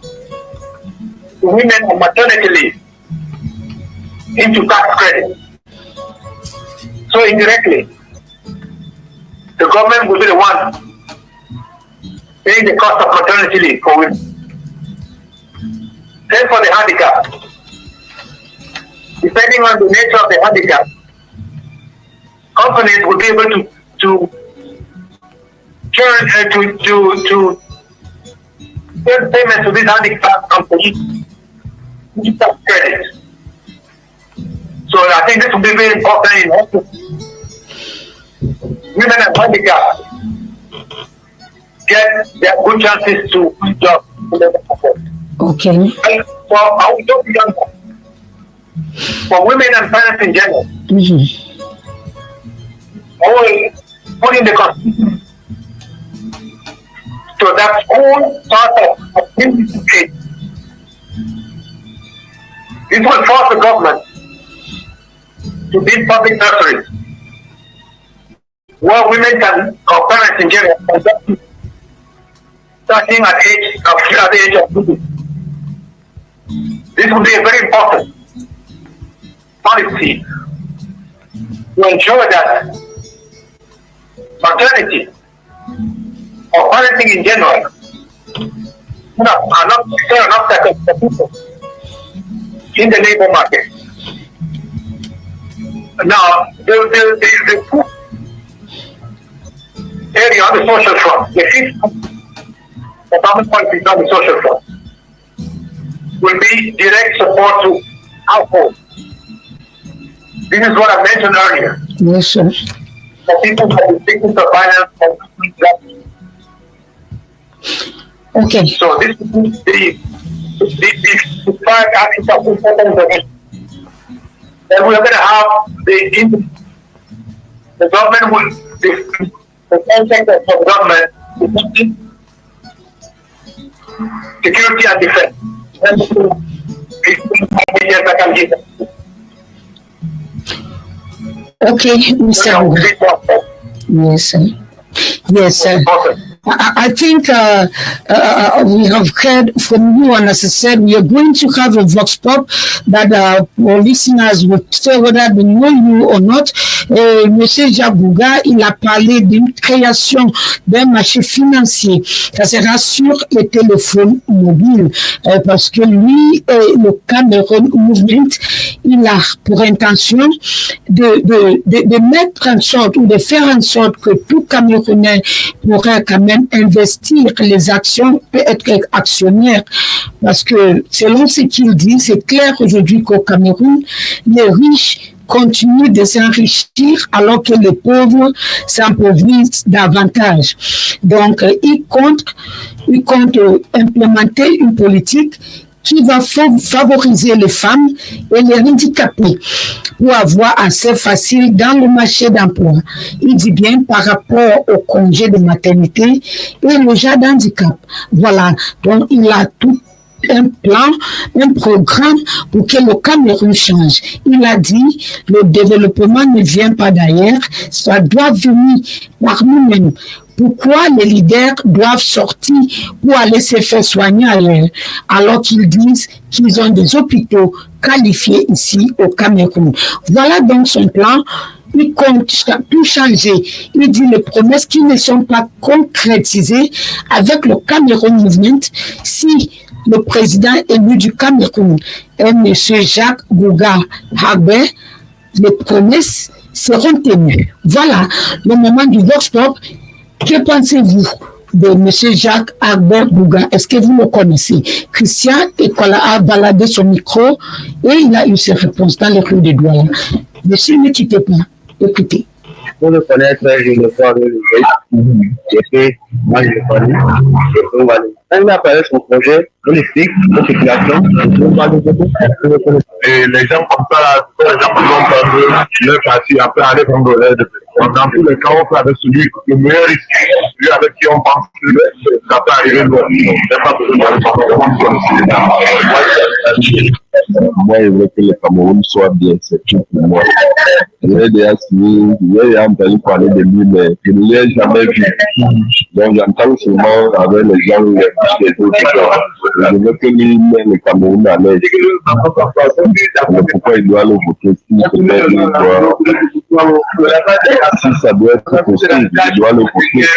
to women on maternity leave into tax credit. So indirectly, the government will be the one paying the cost of maternity leave for women. Then for the handicap, depending on the nature of the handicap, companies will be able to turn to send payments to these handicapped companies into tax credit. So I think this will be very important in helping women and handicapped get their good chances to job. Okay. For our young for women and parents in general, always putting the Constitution so that all sort of industry. This will force the government to build public nurseries where women can, or parents in general, can starting at the age of 50. This will be a very important policy to ensure that maternity or parenting in general are not an obstacle for people in the labor market. Now, the fourth area on the social front, the fifth government policy on the social front, will be direct support to households. This is what I mentioned earlier. Yes, sir. The people who are victims of violence and Okay. so this is the 5 actions of important donation. Then we are going to have the government will the concept of the government security and defense. Okay, Mr. Bougha. Yes, sir. Yes, sir. I think we have heard from you, and as I said, we are going to have a vox pop that our listeners will say whether they know you or not. Monsieur Jacques BOUGHA, il a parlé d'une création d'un marché financier. Ça sera sur les téléphones mobiles, parce que lui, le Cameroun Movement, il a pour intention de mettre en sorte ou de faire en sorte que tout Camerounais pourrait quand même investir les actions, peut être actionnaire, parce que selon ce qu'il dit, c'est clair aujourd'hui qu'au Cameroun, les riches continuent de s'enrichir alors que les pauvres s'appauvrissent davantage. Donc, il compte implémenter une politique qui va favoriser les femmes et les handicapés pour avoir assez facile dans le marché d'emploi. Il dit bien par rapport au congé de maternité et le jardin d'handicap. Voilà, donc il a tout un plan, un programme pour que le Cameroun change. Il a dit, le développement ne vient pas d'ailleurs, ça doit venir par nous-mêmes. Pourquoi les leaders doivent sortir pour aller se faire soigner ailleurs, alors qu'ils disent qu'ils ont des hôpitaux qualifiés ici au Cameroun? Voilà donc son plan. Il compte tout changer. Il dit les promesses qui ne sont pas concrétisées avec le Cameroun Movement. Si le président élu du Cameroun est M. Jacques BOUGHA HAGBE, les promesses seront tenues. Voilà le moment du vox pop. Que pensez-vous de M. Jacques BOUGHA? Est-ce que vous le connaissez? Christian a baladé son micro et il a eu ses réponses dans les rues de Douala. Monsieur, ne quittez pas. Écoutez. Pour le connaître, je le vois avec le fait, moi je le connais, quand il a parlé de son projet, on explique, nos situations, et les gens comme ça, les gens qui vont prendre leur parti, après aller prendre l'aide. Dans tous les cas, on fait avec celui, le meilleur ici, celui avec qui on pense que ça peut arriver. Pas moi, je veux que le Cameroun soit bien, c'est tout pour moi. J'ai déjà signé, j'ai entendu parler de lui, mais je ne l'ai jamais vu. Donc, j'entends souvent avec les gens, les autres, je veux que lui mette le Cameroun à l'aise. Mais pourquoi il doit le voter? Si peut-être il doit, si ça doit être possible, il doit le voter.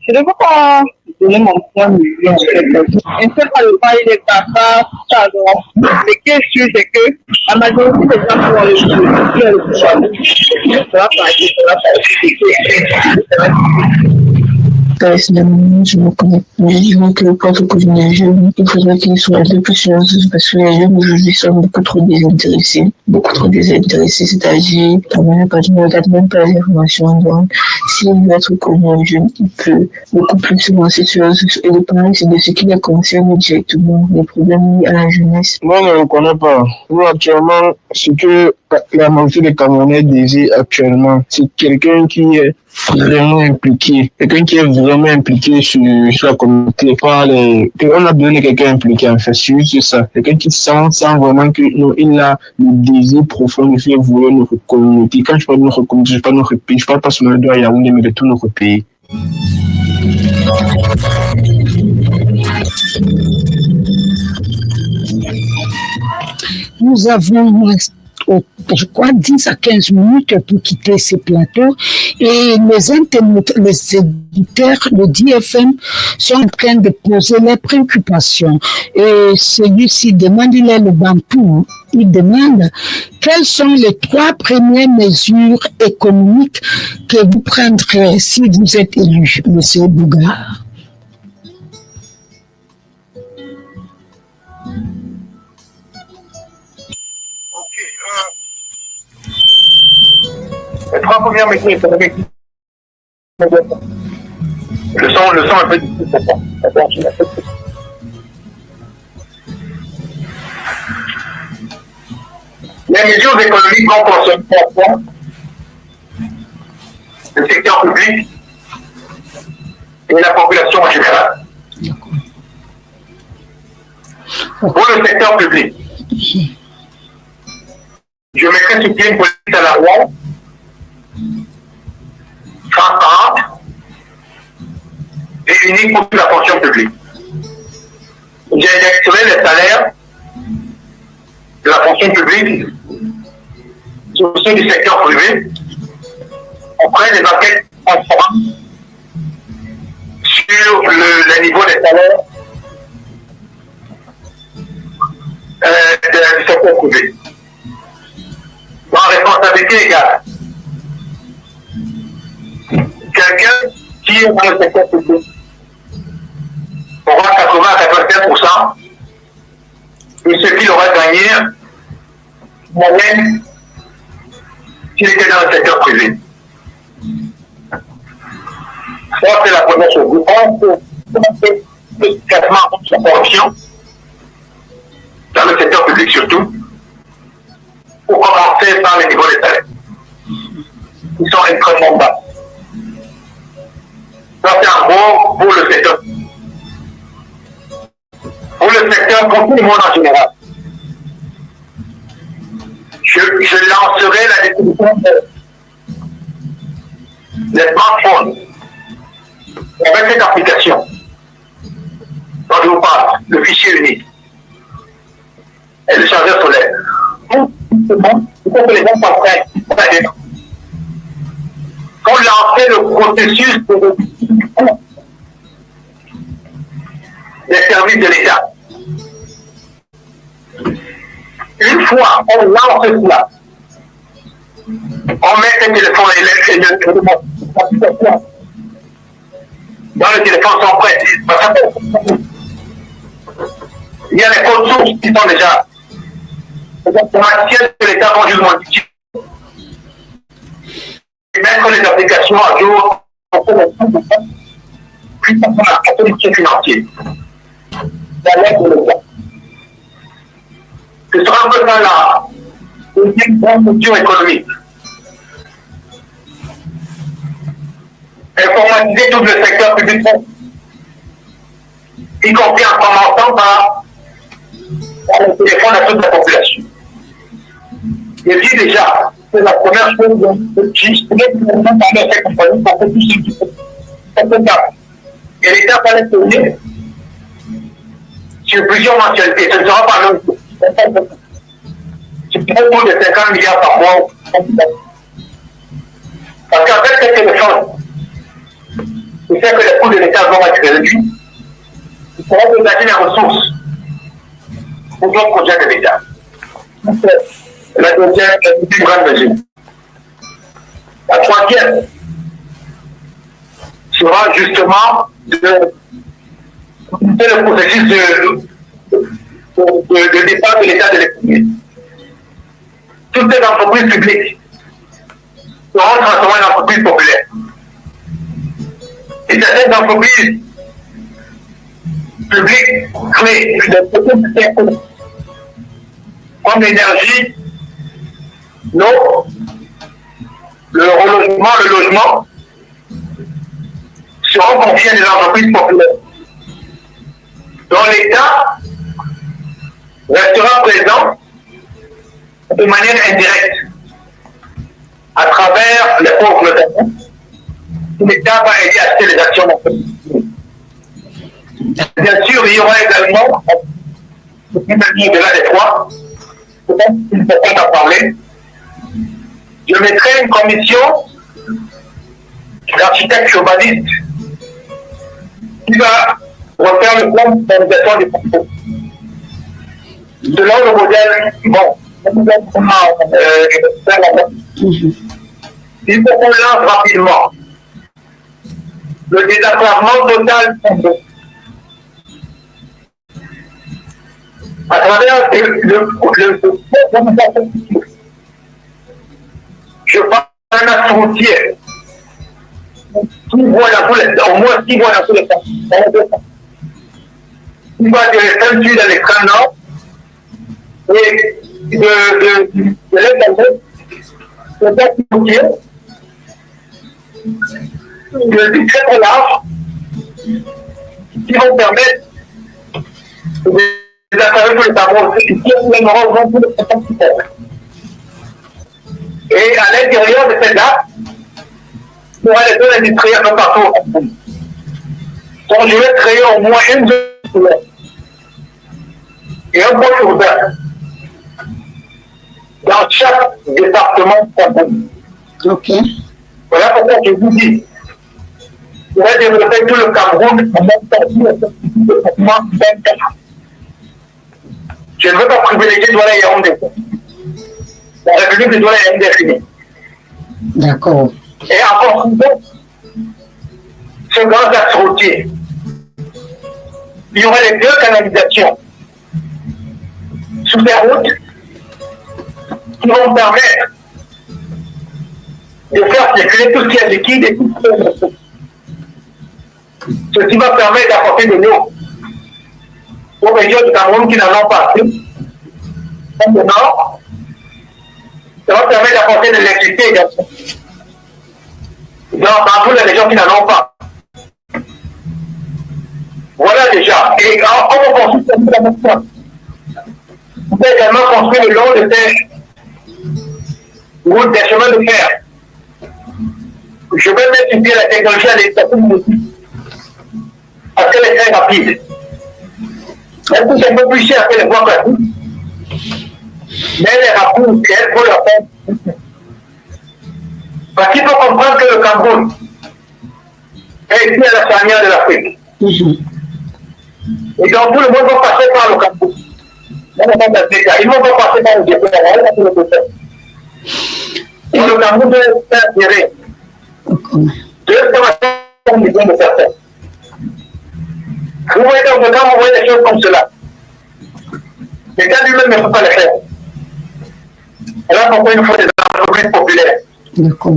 Je ne veux pas donner mon point de vue. Un seul pas le pas, il est capable, pardon. Ce qui est sûr, c'est que la majorité des gens qui ont le pouvoir, ça va passer. Personnellement, je me connais plus. Je veux que le peuple que les jeunes, il faudrait qu'ils soient un peu plus sérieux parce que les jeunes aujourd'hui sont beaucoup trop désintéressés. C'est-à-dire, quand même, quand je ne regarde même pas les informations, donc, s'il veut être connu un jeune, il peut beaucoup plus se lancer sur les réseaux. Et le problème, c'est de ce qui les concerne directement, les problèmes liés à la jeunesse. Moi, je ne le connais pas. Moi, actuellement, ce que la majorité des Camerounais désirent actuellement, c'est quelqu'un qui est vraiment impliqué, sur la communauté. On a besoin de quelqu'un impliqué, en fait, c'est juste ça. Quelqu'un qui sent vraiment que il a le désir profond de faire vouloir notre communauté. Quand je parle de notre communauté, je parle de notre pays, je parle pas seulement de Yaoundé, mais de tout notre pays. Nous avons, je crois, 10 à 15 minutes pour quitter ce plateau et les internautes, les éditeurs de DFM sont en train de poser leurs préoccupations. Et celui-ci demande, il est le Bantou, il demande quelles sont les 3 premières mesures économiques que vous prendrez si vous êtes élu, M. BOUGHA. trois premières mesures économiques. Le son un peu difficile. Les mesures économiques vont concerner le secteur public et la population en général. Pour le secteur public, je mettrai sur pied une politique salariale transparente et unique pour toute la fonction publique. J'indexerai les salaires de la fonction publique sur ceux du secteur privé auprès des enquêtes transparentes sur le niveau des salaires du secteur privé. En responsabilité égale. Quelqu'un qui est dans le secteur public aura 80 à 85% de ce qu'il aura gagné moyenne s'il était dans le secteur privé. Ça, c'est la première chose. Je pense que efficacement la corruption, dans le secteur public surtout, pour commencer par les niveaux des salaires. Ils sont extrêmement bas. Ça, c'est en gros pour le secteur. Pour le secteur, pour tout le monde en général. Je lancerai la distribution des smartphones avec cette application dont je vous parle, le fichier unique et le chargeur solaire. Il faut que les gens comprennent. Pour lancer le processus des services de l'État. Une fois on lance cela, on met le téléphone et l'application dans le téléphone sont prêts. Il y a les codes sources qui sont déjà de l'État conjointement utile. Et mettre les applications à jour pour puis pour la politique financière. La lettre de l'État. Ce sera un peu ça là, une construction économique. Informatiser tout le secteur public, y compris en commençant par le téléphone à toute la population. Je dis déjà, c'est la première chose qui pourrait parler à cette compagnie pour que tout ce qui peut. Et l'État va les payer sur plusieurs mensualités. Ce ne sera pas long. C'est plus de 50 milliards par mois. Parce qu'avec ces téléphones, il fait que les coûts de l'État vont être réduits. Il faudra dégager les ressources pour d'autres projets de l'État. La deuxième, c'est une grande mesure. La troisième sera justement le processus de départ de l'État de l'économie. Toutes les entreprises publiques seront transformées en entreprises populaires. Et certaines entreprises publiques créées comme l'énergie, l'eau, le relogement, le logement, seront confiés à des entreprises populaires, dont l'État restera présent de manière indirecte à travers les pauvres notamment. L'État va aider à acheter les actions d'entreprise. Bien sûr, il y aura également, au-delà des trois, peut-être qu'il faut en parler, je mettrai une commission d'architectes urbanistes qui va refaire le plan d'organisation des propos. Selon le modèle, bon, il faut qu'on lance rapidement le désenclavement total à travers je pense un axe routier qui voit dans tous les, au moins 6 voies dans tous les sens. Il va de l'extrême sud à l'extrême nord et de l'est à l'ouest, c'est un axe routier de très très large qui vont permettre d'attraverser tous les arbres qui vont tous les sens. Et à l'intérieur de cette date, il y aura les zones industrielles un peu partout. Donc je vais créer au moins une zone et un pôle urbain dans chaque département. Ok. Voilà pourquoi je vous dis, je vais développer tout le Cameroun en même temps tout le département d'un cas. Je ne veux pas privilégier Douala et Yaoundé. La République de Douala est indéfinie. D'accord. Et encore une fois, ce grand axe routier, il y aurait les 2 canalisations sous les routes qui vont permettre de faire circuler tout ce qui est liquide et tout ce qui est liquide. Ce qui va permettre d'apporter de l'eau aux régions du Cameroun qui n'en ont pas assez. Comme le nord, ça va permettre d'apporter de l'électricité également. Dans toutes les régions qui n'en ont pas. Voilà déjà. Et on va construire cette place. On peut également construire le long de ces routes, des chemins de fer. Je vais mettre sur pied la technologie à l'état parce qu'elle est très rapide. Elle coûte un peu plus cher que les voies classiques, mais elle est rapide et elle vaut la peine. Parce qu'il faut comprendre que le Cameroun est ici à la charnière de l'Afrique. Et donc tout le monde va passer par le Cameroun. Ils ne vont pas passer par le Djibouti, et le Cameroun doit être géré. 2,5 millions de personnes. Vous voyez donc quand vous voyez des choses comme cela, l'État lui-même ne peut pas les faire. Et là, pourquoi il nous faut des entreprises populaires? Pour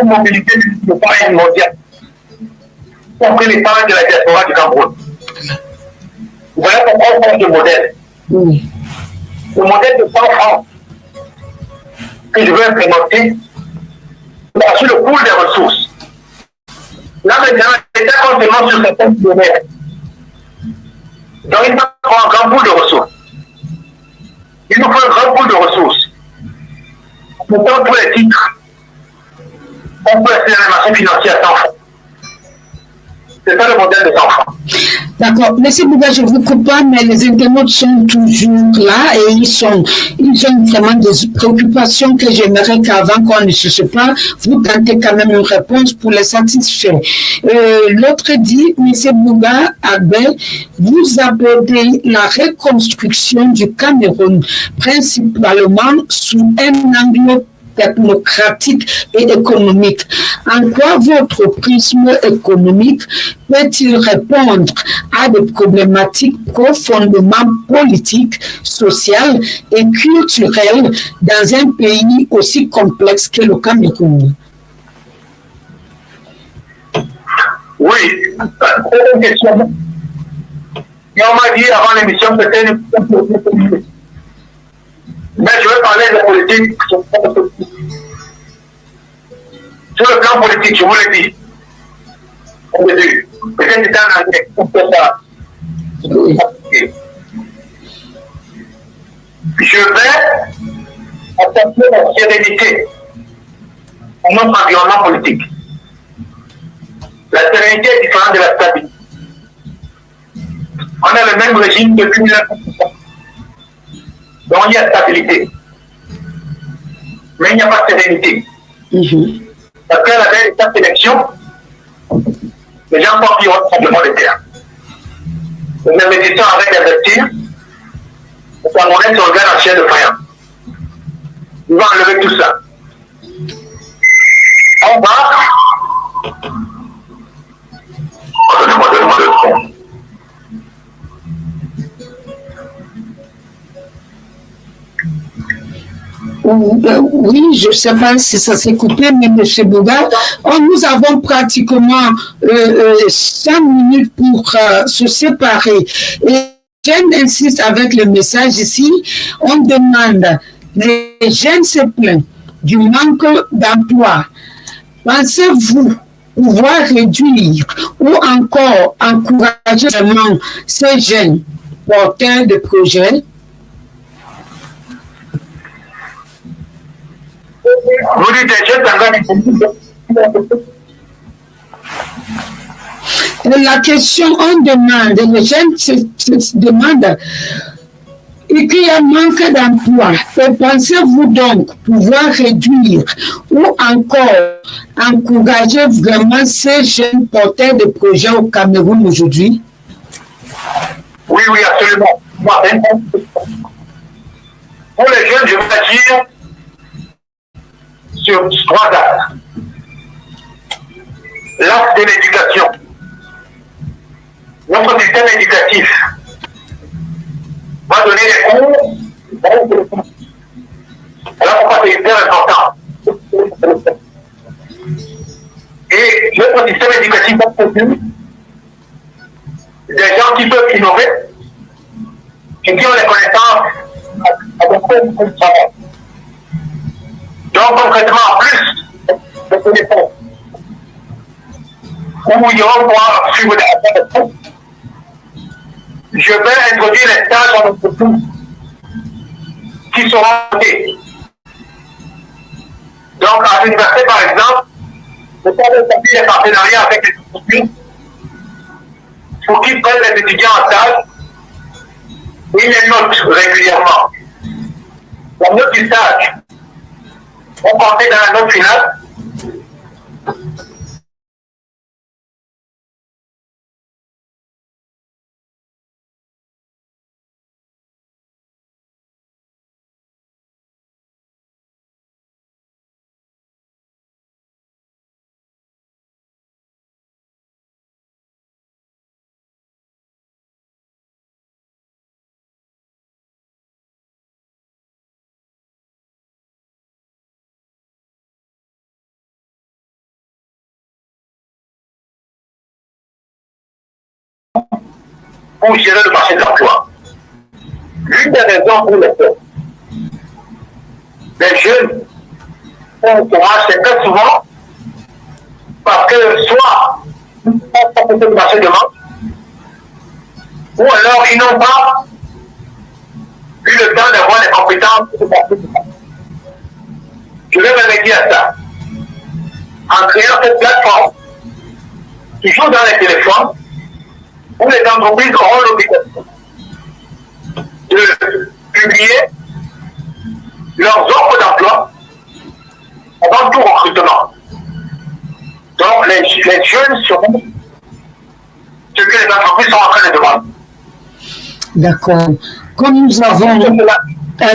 mobilité du parrain mondial, pour que les parents de la diaspora du Cameroun. Voilà pourquoi on change de modèle. Oui. Le modèle de 100 francs que je veux implémenter sur le pool des ressources. Là maintenant, l'État compte seulement sur certains millionnaires. Donc il nous faut un grand pool de ressources. Il nous faut un grand pool de ressources. Pourtant, tous les titres, on peut essayer l'animation financière à 100 francs. C'est ça le modèle de 100 francs. D'accord. Monsieur Bougha, je ne vous coupe pas, mais les internautes sont toujours là et ils ont vraiment des préoccupations que j'aimerais qu'avant qu'on ne se sépare, vous tentez quand même une réponse pour les satisfaire. L'autre dit, Monsieur Bougha HAGBE, vous abordez la reconstruction du Cameroun, principalement sous un angle technocratique et économique. En quoi votre prisme économique peut-il répondre à des problématiques profondément politiques, sociales et culturelles dans un pays aussi complexe que le Cameroun? Oui, c'est une question. Et on m'a dit avant l'émission que c'était une question. Mais je vais parler de politique. Sur le plan politique, je vous le dis. Au début, peut-être que c'est un anglais. Je vais attaquer la sérénité dans notre environnement politique. La sérénité est différente de la stabilité. On a le même régime depuis 1960. Donc il y a stabilité. Mais il n'y a pas de sérénité. Parce qu'à la veille de cette élection, les gens pensent qu'ils auront tremblement de terre. Les investisseurs arrêtent d'investir. Le Camerounais se regarde en chien de faïence. Ils vont enlever tout ça. On va. Donnez-moi le son. Oui, je ne sais pas si ça s'est coupé, mais M. Bougha, nous avons pratiquement 5 minutes pour se séparer. Et j'insiste avec le message ici, on demande, les jeunes se plaignent du manque d'emploi. Pensez-vous pouvoir réduire ou encore encourager vraiment ces jeunes porteurs de projets? Vous dites des jeunes, la question, on demande, les jeunes se demandent, et qu'il y a un manque d'emploi. Pensez-vous donc pouvoir réduire ou encore encourager vraiment ces jeunes porteurs de projets au Cameroun aujourd'hui? Oui, absolument. Pour les jeunes, je veux dire sur 3 axes. L'axe de l'éducation. Notre système éducatif va donner des cours. Alors pourquoi c'est hyper important? Et notre système éducatif va produire des gens qui peuvent innover et qui ont les connaissances à beaucoup de travail. Donc concrètement, en plus de connaissances, où ils vont pouvoir suivre des actions, je vais introduire les stages en entreprise qui seront montés. Donc à l'université par exemple, nous avons établi des partenariats avec les entreprises pour qu'ils prennent les étudiants en stage et ils les notent régulièrement. La note du stage, on comptait dans la note finale. Pour gérer le marché de l'emploi. L'une des raisons pour lesquelles les jeunes ont le courage, c'est très souvent parce que soit ils ne sont pas le marché de l'emploi, ou alors ils n'ont pas eu le temps d'avoir les compétences pour passer du temps. Je vais remédier à ça en créant cette plateforme qui joue dans les téléphones où les entreprises auront l'obligation de publier leurs offres d'emploi avant tout recrutement. Donc les jeunes seront ce que les entreprises sont en train de demander. D'accord. Comme nous avons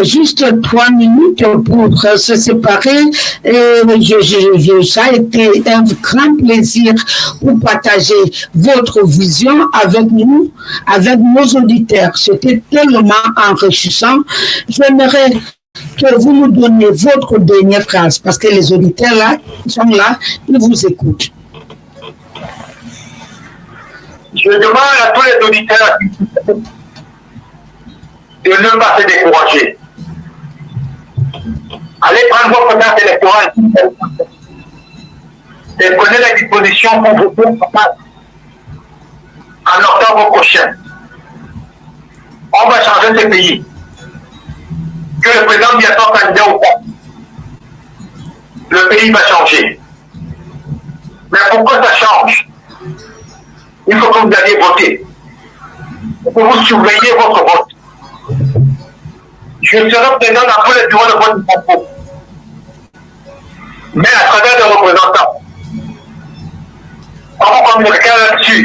juste 3 minutes pour se séparer, ça a été un grand plaisir pour partager votre vision avec nous, avec nos auditeurs. C'était tellement enrichissant. J'aimerais que vous nous donniez votre dernière phrase, parce que les auditeurs là, ils sont là, ils vous écoutent. Je demande à tous les auditeurs de ne pas se décourager. Allez prendre votre carte électorale et prenez les dispositions pour vous faire en octobre prochain. On va changer ce pays. Que le président vienne soit candidat ou pas, le pays va changer. Mais pour que ça change, il faut que vous alliez voter. Il faut que vous surveillez votre vote. Je serai présent dans tous les bureaux de vote du Congo. Mais à travers des représentants. On va communiquer là-dessus.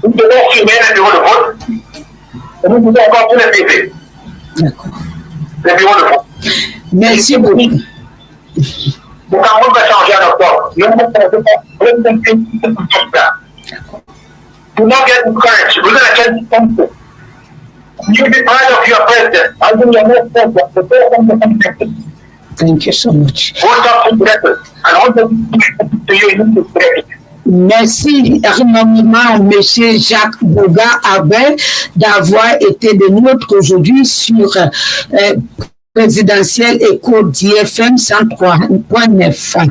Nous devons surveiller les bureaux de vote. Et nous devons encore tous les PV. D'accord. Les bureaux de vote. Merci beaucoup. Le Cameroun va changer en octobre. Nous devons faire tout ça. Do not get encouraged. We're going to change something. You be proud of your president. Thank you so much. Vote up to Brexit. And what to you in Brexit. Merci énormément, Monsieur Jacques BOUGHA HAGBE, d'avoir été de nôtres aujourd'hui sur présidentielle éco d'IFM 103.9.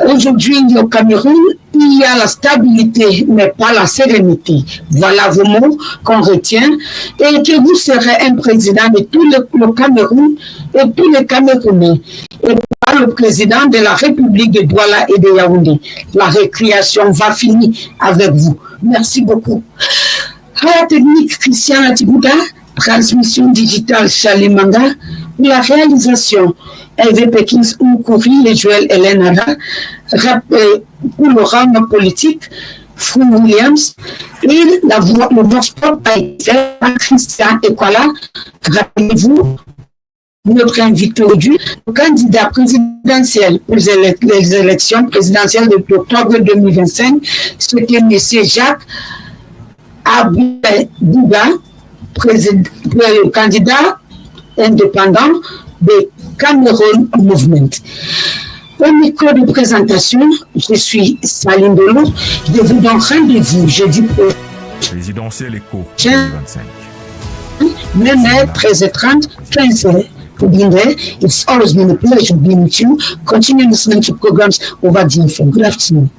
Aujourd'hui, au Cameroun, il y a la stabilité, mais pas la sérénité. Voilà vos mots qu'on retient. Et que vous serez un président de tout le Cameroun et tous les Camerounais. Et pas le président de la République de Douala et de Yaoundé. La récréation va finir avec vous. Merci beaucoup. À la technique, Christian Latibouda, transmission digitale Chalimanga, pour la réalisation Hervé Pekins Oukouri et Joël Elenara, pour le round politique, Frou Williams, et le voix sport a été Christian Ekwala. Rappelez-vous, notre invité aujourd'hui, le candidat présidentiel pour les élections présidentielles de octobre 2025, c'était M. Jacques BOUGHA, le candidat indépendant de Cameroun Movement. Au micro de présentation, je suis Saline Dolo. Je vous donne rendez-vous jeudi prochain. Présidentielle éco 2025. Même 13h30, 15h. It's always been a pleasure being with you. Continue listening to programs over DFM. Good afternoon.